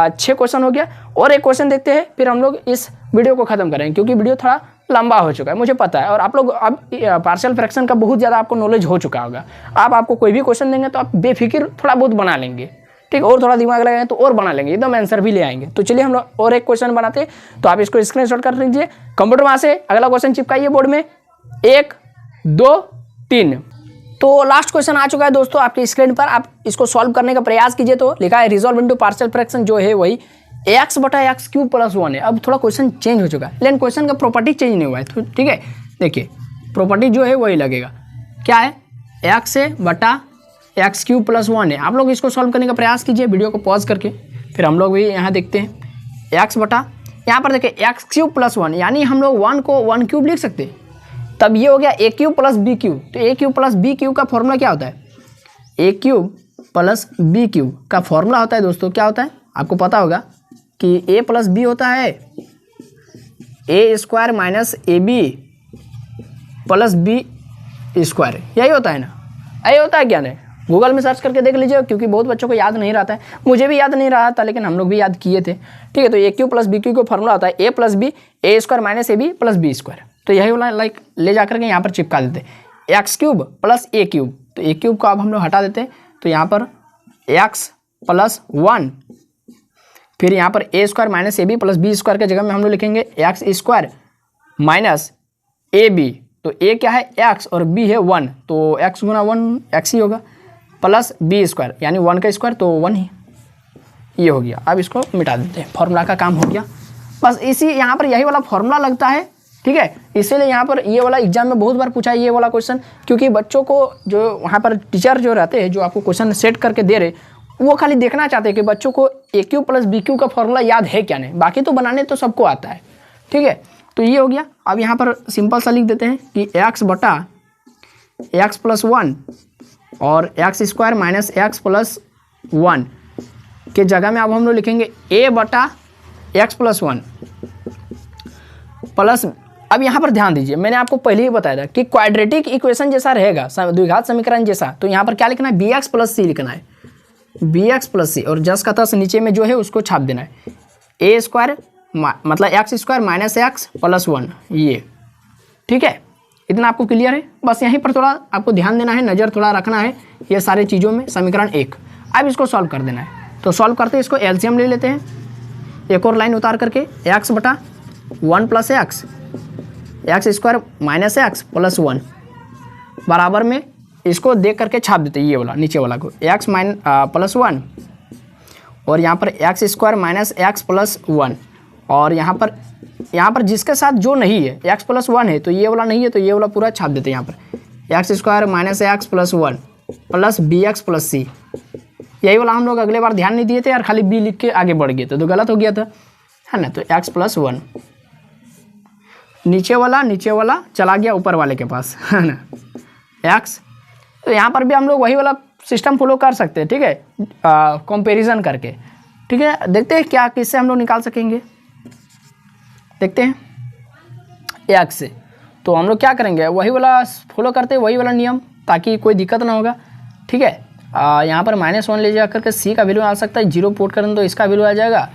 6 क्वेश्चन हो गया, और एक क्वेश्चन देखते हैं फिर हम लोग इस वीडियो को खत्म करेंगे, क्योंकि वीडियो थोड़ा लंबा हो चुका है मुझे पता है, और आप लोग अब पार्शियल फ्रैक्शन का बहुत ज़्यादा आपको नॉलेज हो चुका होगा। आपको कोई भी क्वेश्चन देंगे तो आप बेफिक्र थोड़ा बहुत बना लेंगे, ठीक है, और थोड़ा दिमाग लगाएंगे तो और बना लेंगे, एकदम आंसर भी ले आएंगे। तो चलिए हम लोग और एक क्वेश्चन बनाते हैं, तो आप इसको स्क्रीनशॉट कर लीजिए, कंप्यूटर वहाँ से अगला क्वेश्चन चिपकाइए बोर्ड में, 1 2 3। तो लास्ट क्वेश्चन आ चुका है दोस्तों आपकी स्क्रीन पर, आप इसको सॉल्व करने का प्रयास कीजिए। तो लिखा है रिजॉल्व इनटू पार्शियल फ्रैक्शन जो है वही एक्स बटा एक्स क्यूब प्लस 1 है। अब थोड़ा क्वेश्चन चेंज हो चुका है, लेकिन क्वेश्चन का प्रॉपर्टी चेंज नहीं हुआ है, तो ठीक है। देखिए प्रॉपर्टी जो है वही लगेगा, क्या है एक्स है बटा एक्स क्यूब प्लस 1 है। आप लोग इसको सॉल्व करने का प्रयास कीजिए वीडियो को पॉज करके, फिर हम लोग भी यहाँ देखते हैं एक्स बटा, यहाँ पर देखिए एक्स क्यूब प्लस 1, यानी हम लोग 1 को 1 क्यूब लिख सकते हैं, तब ये हो गया ए क्यूब प्लस बी क्यूब। तो ए क्यूब प्लस बी क्यूब का फॉर्मूला क्या होता है, ए क्यूब प्लस बी क्यूब का फॉर्मूला होता है दोस्तों, क्या होता है आपको पता होगा कि ए प्लस बी होता है A square minus A B plus B square, यही होता है ना, ये होता है क्या नहीं, गूगल में सर्च करके देख लीजिए, क्योंकि बहुत बच्चों को याद नहीं रहता है, मुझे भी याद नहीं रहा था, लेकिन हम लोग भी याद किए थे। ठीक है, तो A cube plus B cube का फॉर्मूला होता है A plus B A square minus A B plus B square. तो यही वाला लाइक ले जा करके यहाँ पर चिपका देते हैं, एक्स क्यूब प्लस ए क्यूब। तो ए क्यूब को अब हम लोग हटा देते हैं, तो यहाँ पर एक्स प्लस 1, फिर यहाँ पर A square minus A B plus B square के जगह में हम लोग लिखेंगे X square minus A B. तो ए क्या है एक्स और बी है 1, तो एक्स गुना 1 एक्स ही होगा, प्लस बी स्क्वायर यानी 1 का स्क्वायर तो 1 ही, ये हो गया। अब इसको मिटा देते हैं, फॉर्मूला का काम हो गया। बस इसी यहाँ पर यही वाला फॉर्मूला लगता है। ठीक है, इसीलिए यहाँ पर ये वाला एग्जाम में बहुत बार पूछा है ये वाला क्वेश्चन, क्योंकि बच्चों को जो वहाँ पर टीचर जो रहते हैं जो आपको क्वेश्चन सेट करके दे रहे, वो खाली देखना चाहते हैं कि बच्चों को ए क्यू प्लस बी क्यू का फॉर्मूला याद है क्या नहीं, बाकी तो बनाने तो सबको आता है। ठीक है, तो ये हो गया। अब यहाँ पर सिंपल सा लिख देते हैं कि एक्स बटा एक्स प्लस 1 और x square minus X plus 1 के जगह में अब हम लोग लिखेंगे ए बटा एक्स प्लस 1 प्लस। अब यहाँ पर ध्यान दीजिए, मैंने आपको पहले ही बताया था कि क्वाड्रेटिक इक्वेशन जैसा रहेगा, द्विघात समीकरण जैसा, तो यहाँ पर क्या लिखना है, बी एक्स प्लस सी लिखना है, बी एक्स प्लस सी, और जस का तस नीचे में जो है उसको छाप देना है, ए स्क्वायर मतलब x square minus X plus 1 ये। ठीक है, इतना आपको क्लियर है। बस यहीं पर थोड़ा आपको ध्यान देना है, नज़र थोड़ा रखना है ये सारे चीज़ों में। समीकरण 1 अब इसको सॉल्व कर देना है, तो सॉल्व करते इसको एलसीएम ले लेते हैं, एक और लाइन उतार करके एक्स बटा 1 plus x x square minus X plus 1 बराबर में इसको देख करके छाप देते हैं, ये वाला नीचे वाला को एक्स प्लस 1 और यहाँ पर X square minus X plus 1, और यहाँ पर जिसके साथ जो नहीं है एक्स प्लस 1 है तो ये वाला नहीं है, तो ये वाला पूरा छाप देते हैं यहाँ पर X square minus X plus 1 plus B X plus C. यही वाला हम लोग अगले बार ध्यान नहीं दिए थे यार, खाली बी लिख के आगे बढ़ गए थे तो गलत हो गया था, है ना। तो एक्स प्लस 1 नीचे वाला चला गया ऊपर वाले के पास, है ना एक्स। तो यहाँ पर भी हम लोग वही वाला सिस्टम फॉलो कर सकते हैं। ठीक है, कंपैरिजन करके। ठीक है, देखते हैं क्या किससे हम लोग निकाल सकेंगे, देखते हैं एक्स से। तो हम लोग क्या करेंगे, वही वाला फॉलो करते हैं, वही वाला नियम, ताकि कोई दिक्कत ना होगा। ठीक है, यहाँ पर -1 ले जा करके सी का वैल्यू आ सकता है, 0 पुट करें तो इसका वैल्यू आ जाएगा।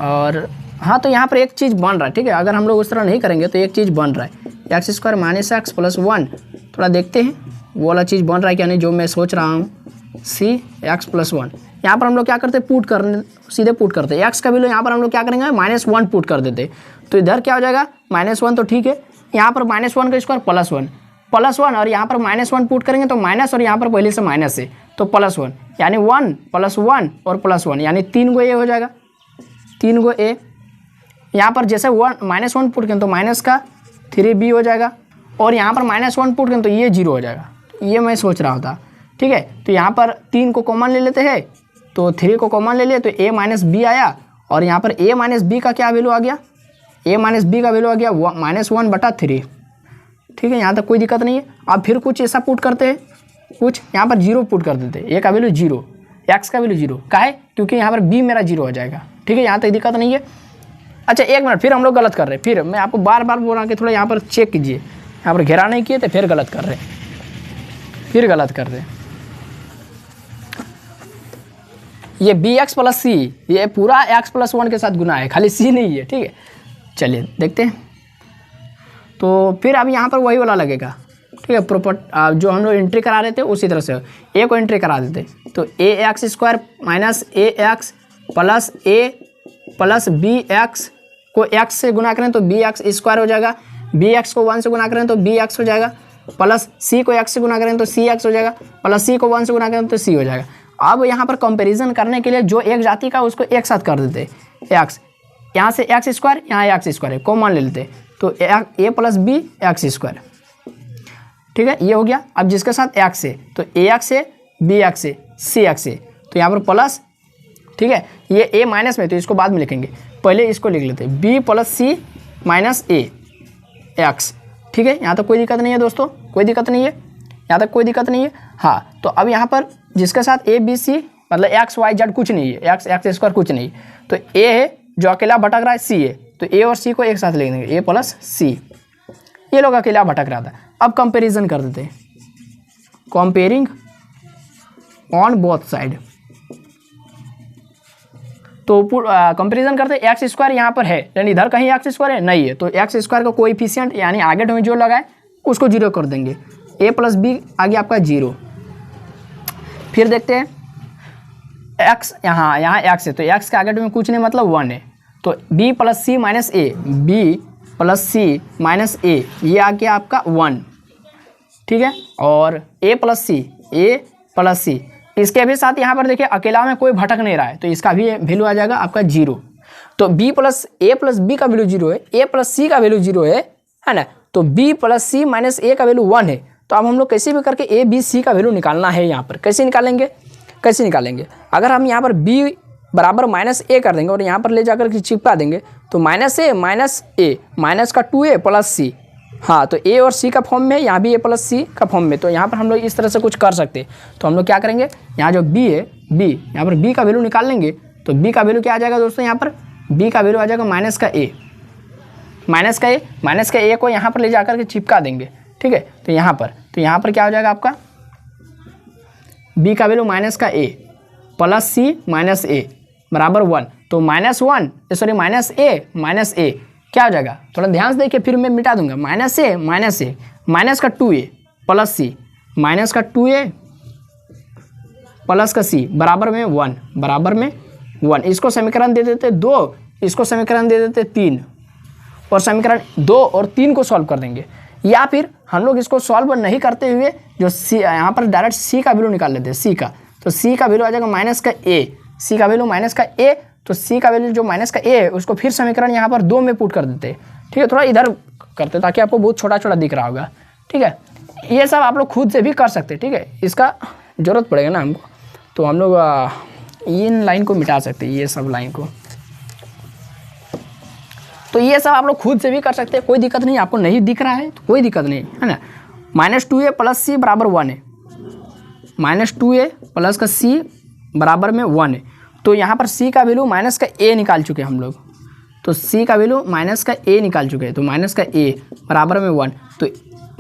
और हाँ, तो यहाँ पर एक चीज़ बन रहा है। ठीक है, अगर हम लोग उस तरह नहीं करेंगे तो एक चीज़ बन रहा है, x square minus X plus 1। थोड़ा देखते हैं वो वाला चीज़ बन रहा है क्या नहीं, जो मैं सोच रहा हूँ, सी एक्स प्लस 1। यहाँ पर हम लोग क्या करते हैं, पुट करने सीधे पुट करते हैं एक्स का वैल्यू, यहाँ पर हम लोग क्या करेंगे -1 पुट कर देते, तो इधर क्या हो जाएगा -1, तो ठीक है। यहाँ पर -1 का स्क्वायर प्लस 1 और यहाँ पर -1 पुट करेंगे तो माइनस, और यहाँ पर पहले से माइनस है तो +1 यानी 1 + 1 और +1 यानी 3 गो ए हो जाएगा, 3 गो ए। यहाँ पर जैसे -1 पुट करें तो माइनस का 3b हो जाएगा, और यहाँ पर -1 पुट करें तो ये 0 हो जाएगा, ये मैं सोच रहा था। ठीक है, तो यहाँ पर 3 को कॉमन ले लेते हैं, तो 3 को कॉमन ले लिए तो a माइनस बी आया, और यहाँ पर a माइनस बी का क्या वैल्यू आ गया, a माइनस बी का वैल्यू आ गया -1/3। ठीक है, यहाँ तक कोई दिक्कत नहीं है। अब फिर कुछ ऐसा पुट करते हैं, कुछ यहाँ पर 0 पुट कर देते हैं, a का वैल्यू 0, x का वैल्यू 0 का है, क्योंकि यहाँ पर b मेरा 0 हो जाएगा। ठीक है, यहाँ तक दिक्कत नहीं है। अच्छा एक मिनट, फिर हम लोग गलत कर रहे हैं, फिर मैं आपको बार बार बोल रहा कि थोड़ा यहाँ पर चेक कीजिए, यहाँ पर घेरा नहीं किए तो फिर गलत कर रहे हैं, फिर गलत कर रहे हैं। ये बी एक्स प्लस सी, ये पूरा एक्स प्लस 1 के साथ गुना है, खाली सी नहीं है। ठीक है, चलिए देखते हैं। तो फिर अब यहाँ पर वही वाला लगेगा। ठीक है, प्रॉपर जो हम लोग एंट्री करा रहे थे उसी तरह से ए को एंट्री करा देते, तो A X square minus A x plus A plus B x को एक्स से गुना करें तो बी एक्स स्क्वायर हो जाएगा, बी एक्स को 1 से गुना करें तो बी एक्स हो जाएगा, प्लस सी को एक्स से गुना करें तो सी एक्स हो जाएगा, प्लस सी को 1 से गुना करें तो सी हो जाएगा। अब यहाँ पर कंपैरिजन करने के लिए जो एक जाति का उसको एक साथ कर देते, एक्स यहाँ से एक्स स्क्वायर, यहाँ एक्स स्क्वायर है, कॉमन ले लेते, तो ए प्लस बी एक्स स्क्वायर। ठीक है, ये हो गया। अब जिसके साथ एक्स है तो ए एक्स है, बी एक्स है, सी एक्स है, तो यहाँ पर प्लस। ठीक है, ये ए माइनस में तो इसको बाद में लिखेंगे, पहले इसको लिख लेते हैं, बी प्लस सी माइनस ए एक्स। ठीक है, यहाँ तक कोई दिक्कत नहीं है दोस्तों, कोई दिक्कत नहीं है, यहाँ तक कोई दिक्कत नहीं है। हाँ, तो अब यहाँ पर जिसके साथ ए बी सी मतलब एक्स वाई जेड कुछ नहीं है, एक्स स्क्वायर कुछ नहीं, तो ए है जो अकेला भटक रहा है, सी है, तो ए और सी को एक साथ लिख देंगे, ए प्लस सी, ये लोग अकेला भटक रहा था। अब कंपेरिजन कर देते हैं, कंपेयरिंग ऑन बोथ साइड। तो कंपेरिजन करते एक्स स्क्वायर यहाँ पर है, यानी इधर कहीं एक्स स्क्वायर है नहीं है, तो एक्स स्क्वायर का कोएफिशिएंट यानी आगे में जो लगाए उसको 0 कर देंगे। ए प्लस बी आगे आपका 0। फिर देखते हैं एक्स, यहाँ एक्स है तो एक्स के आगे में कुछ नहीं मतलब 1 है, तो B plus C minus A, B plus C minus ए, ये आ गया आपका 1, ठीक है। और ए प्लस सी, इसके भी साथ यहाँ पर देखिए अकेला में कोई भटक नहीं रहा है, तो इसका भी वैल्यू आ जाएगा आपका 0। तो बी प्लस ए प्लस बी का वैल्यू 0 है, ए प्लस सी का वैल्यू 0 है ना। तो बी प्लस सी माइनस ए का वैल्यू 1 है। तो अब हम लोग कैसे भी करके ए बी सी का वैल्यू निकालना है। यहाँ पर कैसे निकालेंगे, अगर हम यहाँ पर b बराबर माइनस ए कर देंगे और यहाँ पर ले जाकर के चिपका देंगे, तो माइनस ए माइनस का 2a प्लस सी, हाँ तो ए और सी का फॉर्म में, यहाँ भी ए प्लस सी का फॉर्म में। तो यहाँ पर हम लोग इस तरह से कुछ कर सकते हैं। तो हम लोग क्या करेंगे, यहाँ जो b है, यहाँ पर b का वैल्यू निकाल लेंगे। तो b का वैल्यू क्या आ जाएगा दोस्तों, यहाँ पर b का वैल्यू आ जाएगा माइनस का a को यहाँ पर ले जाकर के चिपका देंगे, ठीक है। तो यहाँ पर क्या हो जाएगा आपका b का वैल्यू माइनस का a प्लस सी माइनस ए बराबर 1। तो माइनस ए क्या हो जाएगा, थोड़ा ध्यान से देखिए, फिर मैं मिटा दूंगा। माइनस ए माइनस का 2a प्लस सी माइनस का 2a प्लस का सी बराबर में 1। इसको समीकरण दे देते 2, इसको समीकरण दे देते 3, और समीकरण 2 और 3 को सॉल्व कर देंगे। या फिर हम लोग इसको सॉल्व नहीं करते हुए जो सी, यहाँ पर डायरेक्ट सी का वैल्यू निकाल लेते हैं, सी का। तो सी का वैल्यू आ जाएगा माइनस का ए, सी का वैल्यू माइनस का ए। तो सी का वैल्यू जो माइनस का ए है उसको फिर समीकरण यहाँ पर 2 में पुट कर देते हैं, ठीक है। थोड़ा इधर करते ताकि आपको बहुत छोटा दिख रहा होगा, ठीक है। ये सब आप लोग खुद से भी कर सकते हैं, ठीक है। इसका ज़रूरत पड़ेगा ना हमको, तो हम लोग इन लाइन को मिटा सकते हैं, ये सब लाइन को। तो ये सब आप लोग खुद से भी कर सकते हैं, कोई दिक्कत नहीं। आपको नहीं दिख रहा है तो कोई दिक्कत नहीं है ना। माइनस 2a प्लस सी बराबर 1 है, माइनस 2a प्लस का सी बराबर में 1 है। तो यहाँ पर सी का वैल्यू माइनस का a निकाल चुके हैं हम लोग। तो सी का वैल्यू माइनस का a निकाल चुके हैं, तो माइनस का a बराबर में 1। तो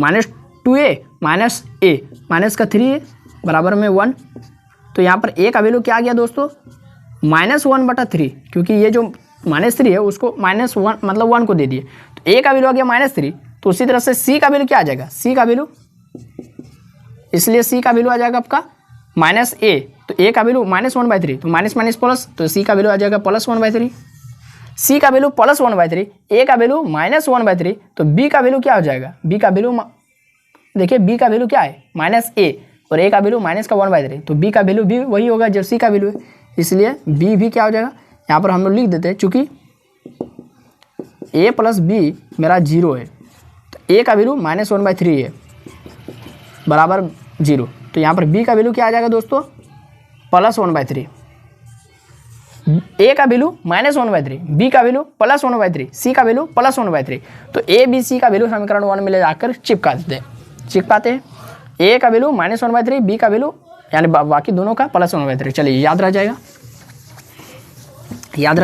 minus 2a minus a minus का 3 बराबर में 1। तो यहाँ पर a का वैल्यू क्या आ गया दोस्तों, -1/3, क्योंकि ये जो -3 है उसको -1 मतलब 1 को दे दिए। तो a का वैल्यू आ गया -3। तो उसी तरह से c का वैल्यू क्या आ जाएगा, c का वैल्यू, इसलिए c का वैल्यू आ जाएगा आपका -a। तो a का वैल्यू -1/3, तो माइनस माइनस प्लस, तो c का वैल्यू आ जाएगा +1/3। c का वैल्यू +1/3, a का वैल्यू -1/3। तो b का वैल्यू क्या हो जाएगा, b का वैल्यू देखिए, b का वैल्यू क्या है -a और a का वैल्यू -1/3। तो b का वैल्यू भी वही होगा जो c का वैल्यू है, इसलिए b भी क्या हो जाएगा, यहाँ पर हम लोग लिख देते हैं। चूँकि a प्लस b मेरा 0 है, तो a का वैल्यू -1/3 है बराबर 0। तो यहाँ पर b का वैल्यू क्या आ जाएगा दोस्तों, +1/3। a का वैल्यू -1/3, b का वैल्यू +1/3, c का वैल्यू +1/3। तो a b c का वैल्यू समीकरण 1 में ले जाकर चिपकाते हैं। a का वैल्यू -1/3, b का वैल्यू यानी बाकी दोनों का +1/3। चलिए याद रह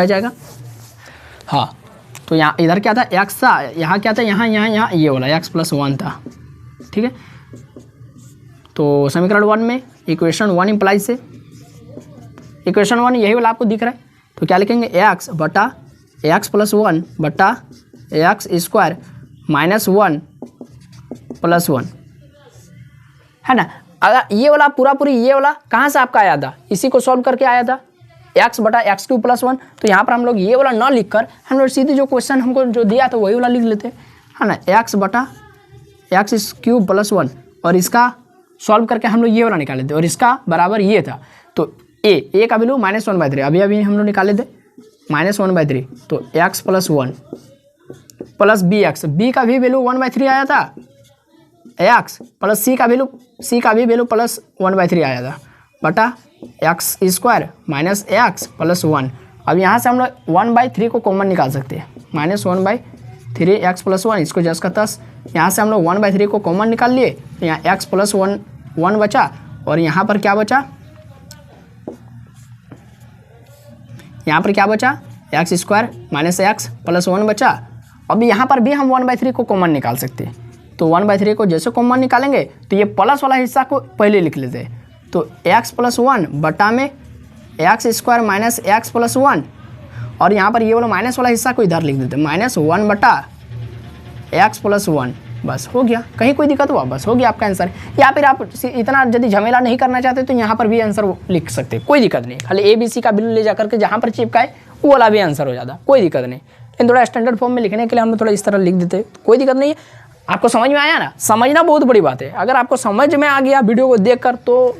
जाएगा। हाँ, तो यहाँ इधर क्या था, x था, यहाँ क्या था, यहाँ ये वाला x + 1 था, ठीक है। तो समीकरण 1 में इक्वेशन 1 इम्प्लाइज से, इक्वेशन 1 यही वाला आपको दिख रहा है। तो क्या लिखेंगे, x + 1 बटा x² -1 + 1, है ना। अगर ये वाला पूरी ये वाला कहाँ से आपका आया था, इसी को सॉल्व करके आया था, x बटा x³ + 1। तो यहाँ पर हम लोग ये वाला ना लिख कर हम लोग सीधे जो क्वेश्चन हमको जो दिया था वही वाला लिख लेते हैं, है ना। x बटा x³ + 1, और इसका सॉल्व करके हम लोग ये वाला निकाल लेते, और इसका बराबर ये था। तो a का वैल्यू -1/3, अभी हम लोग निकाले थे -1/3। तो x + 1 प्लस bx, b का भी वैल्यू 1/3 आया था, x प्लस c का भी वैल्यू +1/3 आया था, बटा x² -x + 1। अब यहाँ से हम लोग 1/3 को कॉमन निकाल सकते हैं, -1/3 x + 1, इसको जस का तस। यहाँ से हम लोग 1/3 को कॉमन निकाल लिए, तो यहाँ x + 1 बचा, और यहाँ पर क्या बचा, x² -x + 1 बचा। अब यहाँ पर भी हम 1/3 को कॉमन निकाल सकते हैं। तो 1/3 को जैसे कॉमन निकालेंगे तो ये प्लस वाला हिस्सा को पहले लिख लेते हैं, तो x+1 बटा में x² माइनस x+1, और यहाँ पर ये वाला माइनस वाला हिस्सा को इधर लिख देते हैं, -1 बटा x+1। बस हो गया, कहीं कोई दिक्कत हुआ, बस हो गया आपका आंसर। या फिर आप इतना यदि झमेला नहीं करना चाहते तो यहाँ पर भी आंसर लिख सकते हैं, कोई दिक्कत नहीं। खाली ABC का बिल्कुल ले जाकर के जहाँ पर चिपकाए वो वाला भी आंसर हो जाता, कोई दिक्कत नहीं। लेकिन थोड़ा स्टैंडर्ड फॉर्म में लिखने के लिए हम थोड़ा इस तरह लिख देते, कोई दिक्कत नहीं है। आपको समझ में आया ना? समझना बहुत बड़ी बात है। अगर आपको समझ में आ गया वीडियो को देखकर तो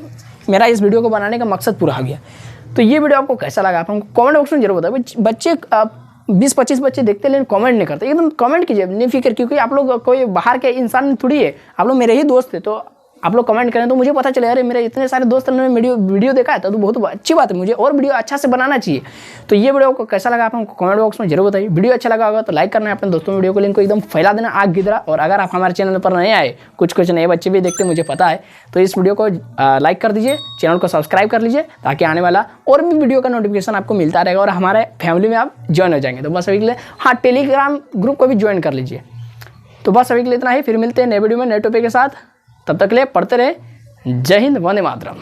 मेरा इस वीडियो को बनाने का मकसद पूरा हो गया। तो ये वीडियो आपको कैसा लगा आप हमको कमेंट बॉक्स में जरूर बताओ। बच्चे 20-25 बच्चे देखते हैं लेकिन कमेंट नहीं करते, एकदम कमेंट कीजिए, नहीं फिक्र, क्योंकि आप लोग कोई बाहर के इंसान थोड़ी है, आप लोग मेरे ही दोस्त थे। तो आप लोग कमेंट करें तो मुझे पता चले, अरे मेरे इतने सारे दोस्तों ने वीडियो देखा है तो बहुत अच्छी बात है, मुझे और वीडियो अच्छा से बनाना चाहिए। तो ये वीडियो को कैसा लगा आप हमको कमेंट बॉक्स में जरूर बताइए। वीडियो अच्छा लगा होगा तो लाइक करना है, अपने दोस्तों में वीडियो को लिंक को एकदम फैला देना आग की तरह। और अगर आप हमारे चैनल पर नए आए, कुछ नए बच्चे भी देखते मुझे पता है, तो इस वीडियो को लाइक कर दीजिए, चैनल को सब्सक्राइब कर लीजिए, ताकि आने वाला और भी वीडियो का नोटिफिकेशन आपको मिलता रहेगा और हमारे फैमिली में आप ज्वाइन हो जाएंगे। तो बस अभी के लिए हाँ, टेलीग्राम ग्रुप को भी ज्वाइन कर लीजिए। तो बस अभी के लिए इतना ही, फिर मिलते हैं नए वीडियो में नए टॉपिक के साथ। तब तक के लिए पढ़ते रहे। जय हिंद, वंदे मातरम।